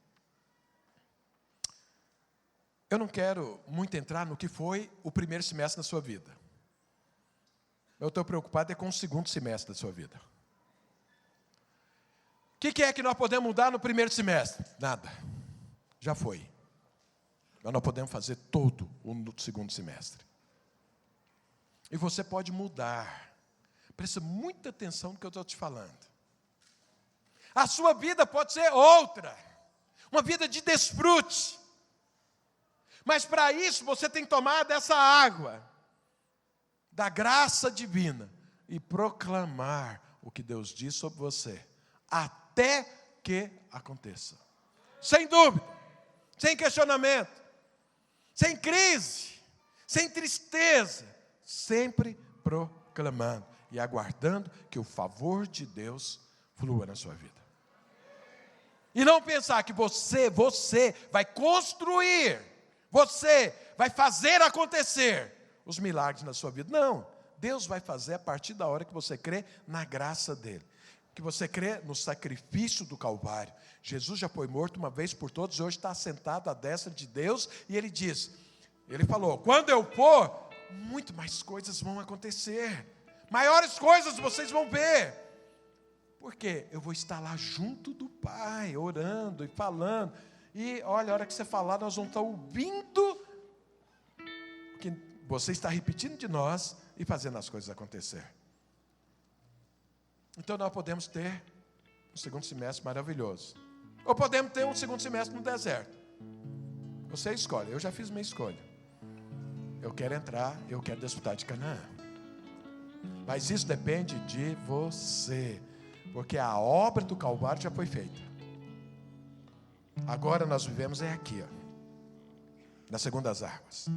Eu não quero muito entrar no que foi o primeiro semestre da sua vida. Eu estou preocupado com o segundo semestre da sua vida. O que é que nós podemos mudar no primeiro semestre? Nada. Já foi. Nós não podemos fazer todo o segundo semestre. E você pode mudar. Presta muita atenção no que eu estou te falando. A sua vida pode ser outra, uma vida de desfrute. Mas para isso você tem que tomar dessa água, da graça divina, e proclamar o que Deus diz sobre você, até que aconteça. Sem dúvida, sem questionamento, sem crise, sem tristeza, sempre proclamando e aguardando que o favor de Deus flua na sua vida. E não pensar que você vai construir, você vai fazer acontecer os milagres na sua vida. Não, Deus vai fazer a partir da hora que você crê na graça dele, que você crê no sacrifício do Calvário. Jesus já foi morto uma vez por todos e hoje está sentado à destra de Deus, e ele diz, ele falou, quando eu for, muito mais coisas vão acontecer, maiores coisas vocês vão ver, porque eu vou estar lá junto do Pai, orando e falando, e olha, a hora que você falar, nós vamos estar ouvindo, que você está repetindo de nós, e fazendo as coisas acontecer. Então nós podemos ter um segundo semestre maravilhoso, ou podemos ter um segundo semestre no deserto, você escolhe. Eu já fiz minha escolha, eu quero entrar, eu quero desfrutar de Canaã, mas isso depende de você, porque a obra do Calvário já foi feita. Agora nós vivemos aqui, ó, nas segundas águas.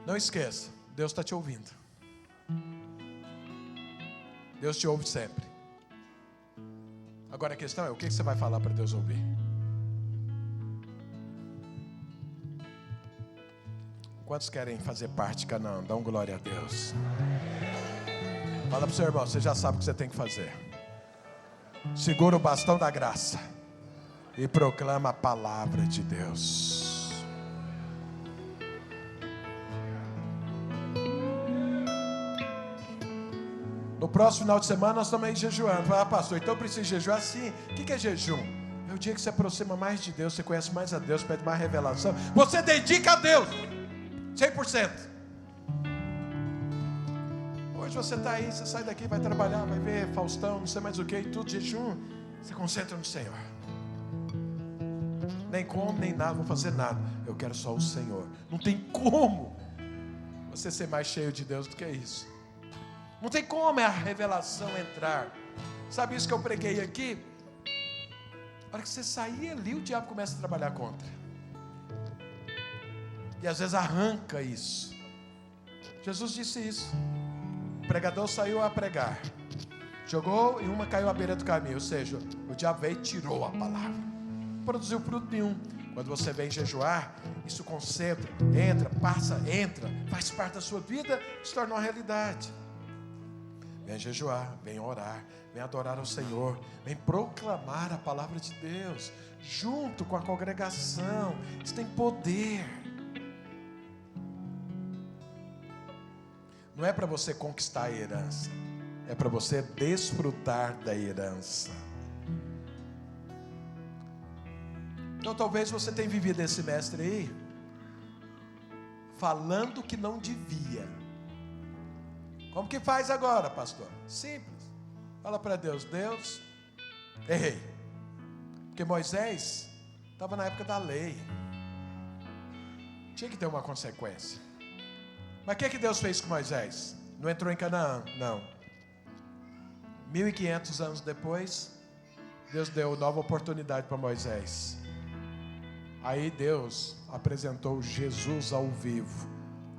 Não esqueça, Deus está te ouvindo. Deus te ouve sempre. Agora a questão é, o que você vai falar para Deus ouvir? Quantos querem fazer parte de Canaã? Dá um glória a Deus. Fala para o seu irmão, você já sabe o que você tem que fazer. Segura o bastão da graça e proclama a palavra de Deus. No próximo final de semana nós estamos aí jejuando. Pastor, então eu preciso jejuar? Sim. O que é jejum? É o dia que você aproxima mais de Deus, você conhece mais a Deus, pede mais revelação. Você dedica a Deus 100%. Hoje você está aí, você sai daqui, vai trabalhar, vai ver Faustão, não sei mais o que, tudo jejum. Você concentra no Senhor. Nem como, nem nada, vou fazer nada. Eu quero só o Senhor. Não tem como você ser mais cheio de Deus do que isso. Não tem como a revelação entrar. Sabe isso que eu preguei aqui? A hora que você sair ali, o diabo começa a trabalhar contra. E às vezes arranca isso. Jesus disse isso. O pregador saiu a pregar, jogou e uma caiu à beira do caminho. Ou seja, o diabo veio e tirou a palavra. Não produziu fruto nenhum. Quando você vem jejuar, isso concentra, entra, passa, entra, faz parte da sua vida, se torna uma realidade. Vem jejuar, vem orar, vem adorar ao Senhor, vem proclamar a palavra de Deus, junto com a congregação. Isso tem poder. Não é para você conquistar a herança, é para você desfrutar da herança. Então talvez você tenha vivido esse semestre aí, falando que não devia. Como que faz agora, pastor? Simples. Fala para Deus, Deus, errei. Porque Moisés estava na época da lei. Tinha que ter uma consequência. Mas o que Deus fez com Moisés? Não entrou em Canaã? Não. 1500 anos depois, Deus deu nova oportunidade para Moisés. Aí Deus apresentou Jesus ao vivo.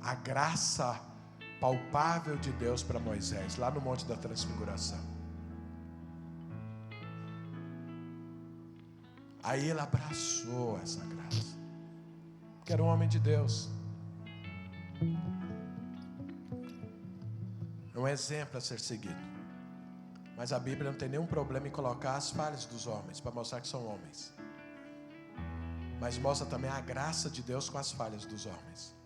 A graça palpável de Deus para Moisés, lá no Monte da Transfiguração. Aí ele abraçou essa graça, porque era um homem de Deus, um exemplo a ser seguido. Mas a Bíblia não tem nenhum problema em colocar as falhas dos homens, para mostrar que são homens, mas mostra também a graça de Deus com as falhas dos homens.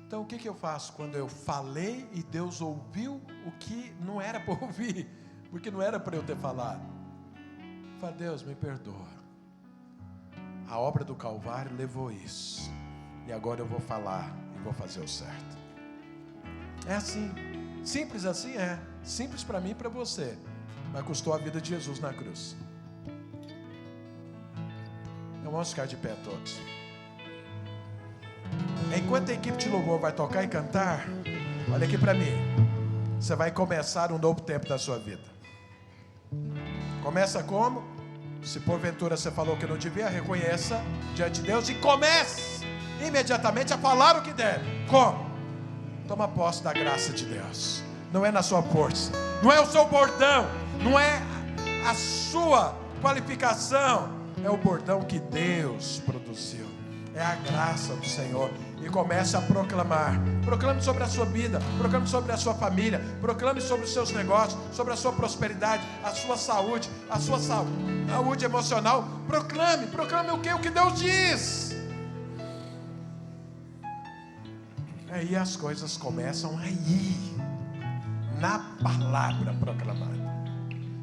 Então o que eu faço quando eu falei e Deus ouviu o que não era para ouvir, porque não era para eu ter falado? Eu falo, Deus, me perdoa. A obra do Calvário levou isso, e agora eu vou falar e vou fazer o certo. É assim. Simples assim é. Simples para mim e para você. Mas custou a vida de Jesus na cruz. Então vamos ficar de pé todos. Enquanto a equipe de louvor vai tocar e cantar, olha aqui para mim. Você vai começar um novo tempo da sua vida. Começa como? Se porventura você falou que não devia, reconheça diante de Deus e comece imediatamente a falar o que deve. Como? Toma posse da graça de Deus. Não é na sua força, não é o seu bordão, não é a sua qualificação, é o bordão que Deus produziu. É a graça do Senhor. E comece a proclamar. Proclame sobre a sua vida, proclame sobre a sua família, proclame sobre os seus negócios, sobre a sua prosperidade, a sua saúde emocional. Proclame o que? O que Deus diz. Aí as coisas começam aí, na palavra proclamada.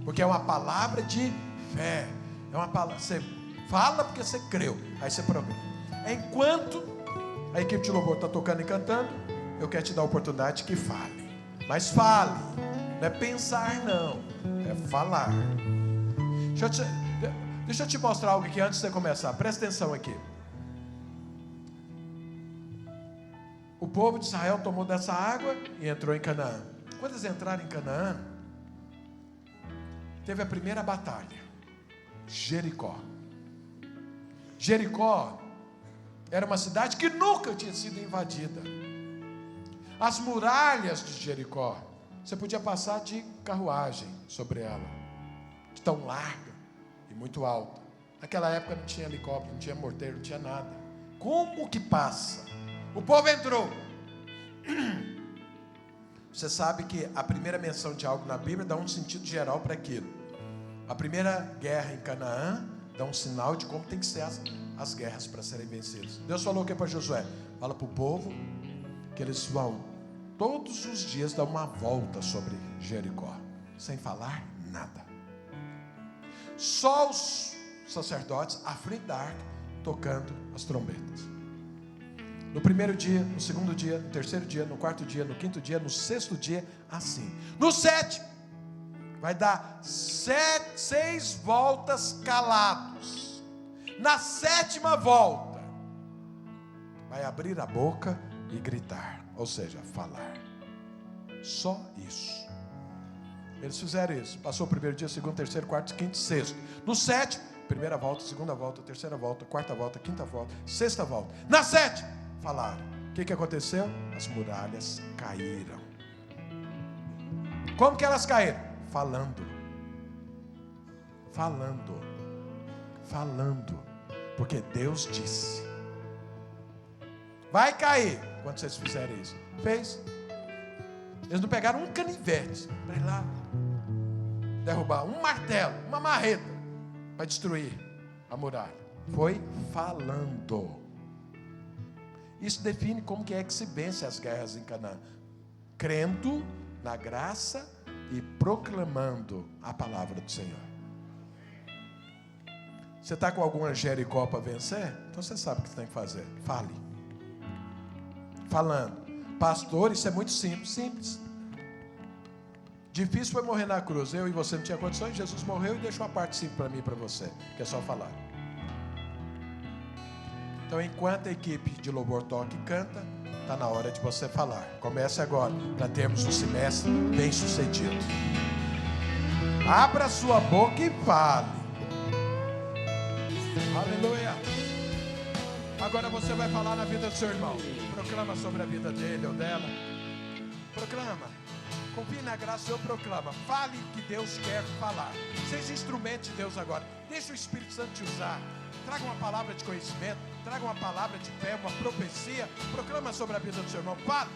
Porque é uma palavra de fé. É uma palavra, você fala porque você creu, aí você proclama. Enquanto a equipe de louvor está tocando e cantando, eu quero te dar a oportunidade que fale. Mas fale, não é pensar não, é falar. Deixa eu te mostrar algo aqui antes de você começar. Presta atenção aqui. O povo de Israel tomou dessa água e entrou em Canaã. Quando eles entraram em Canaã, teve a primeira batalha. Jericó. Jericó era uma cidade que nunca tinha sido invadida. As muralhas de Jericó, você podia passar de carruagem sobre ela, de tão larga e muito alta. Naquela época não tinha helicóptero, não tinha morteiro, não tinha nada. Como que passa? O povo entrou. Você sabe que a primeira menção de algo na Bíblia dá um sentido geral para aquilo. A primeira guerra em Canaã dá um sinal de como tem que ser as guerras para serem vencidas. Deus falou o que para Josué? Fala para o povo que eles vão todos os dias dar uma volta sobre Jericó, sem falar nada. Só os sacerdotes à frente da arca, tocando as trombetas. No primeiro dia, no segundo dia, no terceiro dia, no quarto dia, no quinto dia, no sexto dia, assim. No sétimo, vai dar 6 voltas calados. Na sétima volta, vai abrir a boca e gritar, ou seja, falar. Só isso. Eles fizeram isso. Passou o primeiro dia, segundo, terceiro, quarto, quinto, sexto. No sétimo, primeira volta, segunda volta, terceira volta, quarta volta, quinta volta, sexta volta. Na sétima, falaram. O que aconteceu? As muralhas caíram. Como que elas caíram? Falando. Falando. Falando. Porque Deus disse. Vai cair. Quando vocês fizerem isso. Fez. Eles não pegaram um canivete para ir lá derrubar, um martelo, uma marreta para destruir a muralha. Foi falando. Isso define como que é que se vence as guerras em Canaã. Crendo na graça e proclamando a palavra do Senhor. Você está com alguma Jericó para vencer? Então você sabe o que você tem que fazer. Fale. Falando. Pastor, isso é muito simples. Simples. Difícil foi morrer na cruz. Eu e você não tinha condições. Jesus morreu e deixou a parte simples para mim e para você. Que é só falar. Então, enquanto a equipe de louvor toca e canta, está na hora de você falar. Comece agora, para termos um semestre bem sucedido. Abra sua boca e fale. Aleluia. Agora você vai falar na vida do seu irmão. Proclama sobre a vida dele ou dela. Proclama. Confie na graça, o Senhor proclama. Fale o que Deus quer falar. Seja instrumento de Deus agora. Deixa o Espírito Santo te usar. Traga uma palavra de conhecimento. Traga uma palavra de fé, uma profecia. Proclama sobre a vida do seu irmão. Fale,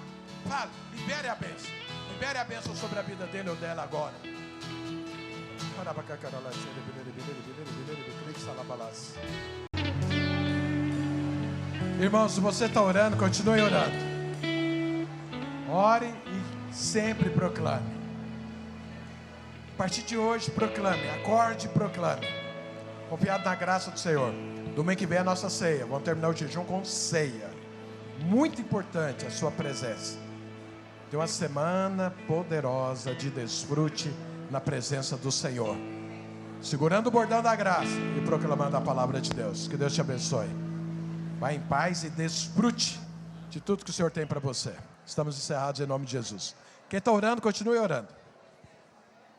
fale. Libere a bênção. Libere a bênção sobre a vida dele ou dela agora. Irmãos, se você está orando, continue orando. Ore e sempre proclame. A partir de hoje, proclame. Acorde e proclame. Confiado na graça do Senhor. Domingo que vem é a nossa ceia. Vamos terminar o jejum com ceia. Muito importante a sua presença. Tenha uma semana poderosa de desfrute na presença do Senhor. Segurando o bordão da graça e proclamando a palavra de Deus. Que Deus te abençoe. Vá em paz e desfrute de tudo que o Senhor tem para você. Estamos encerrados em nome de Jesus. Quem está orando, continue orando.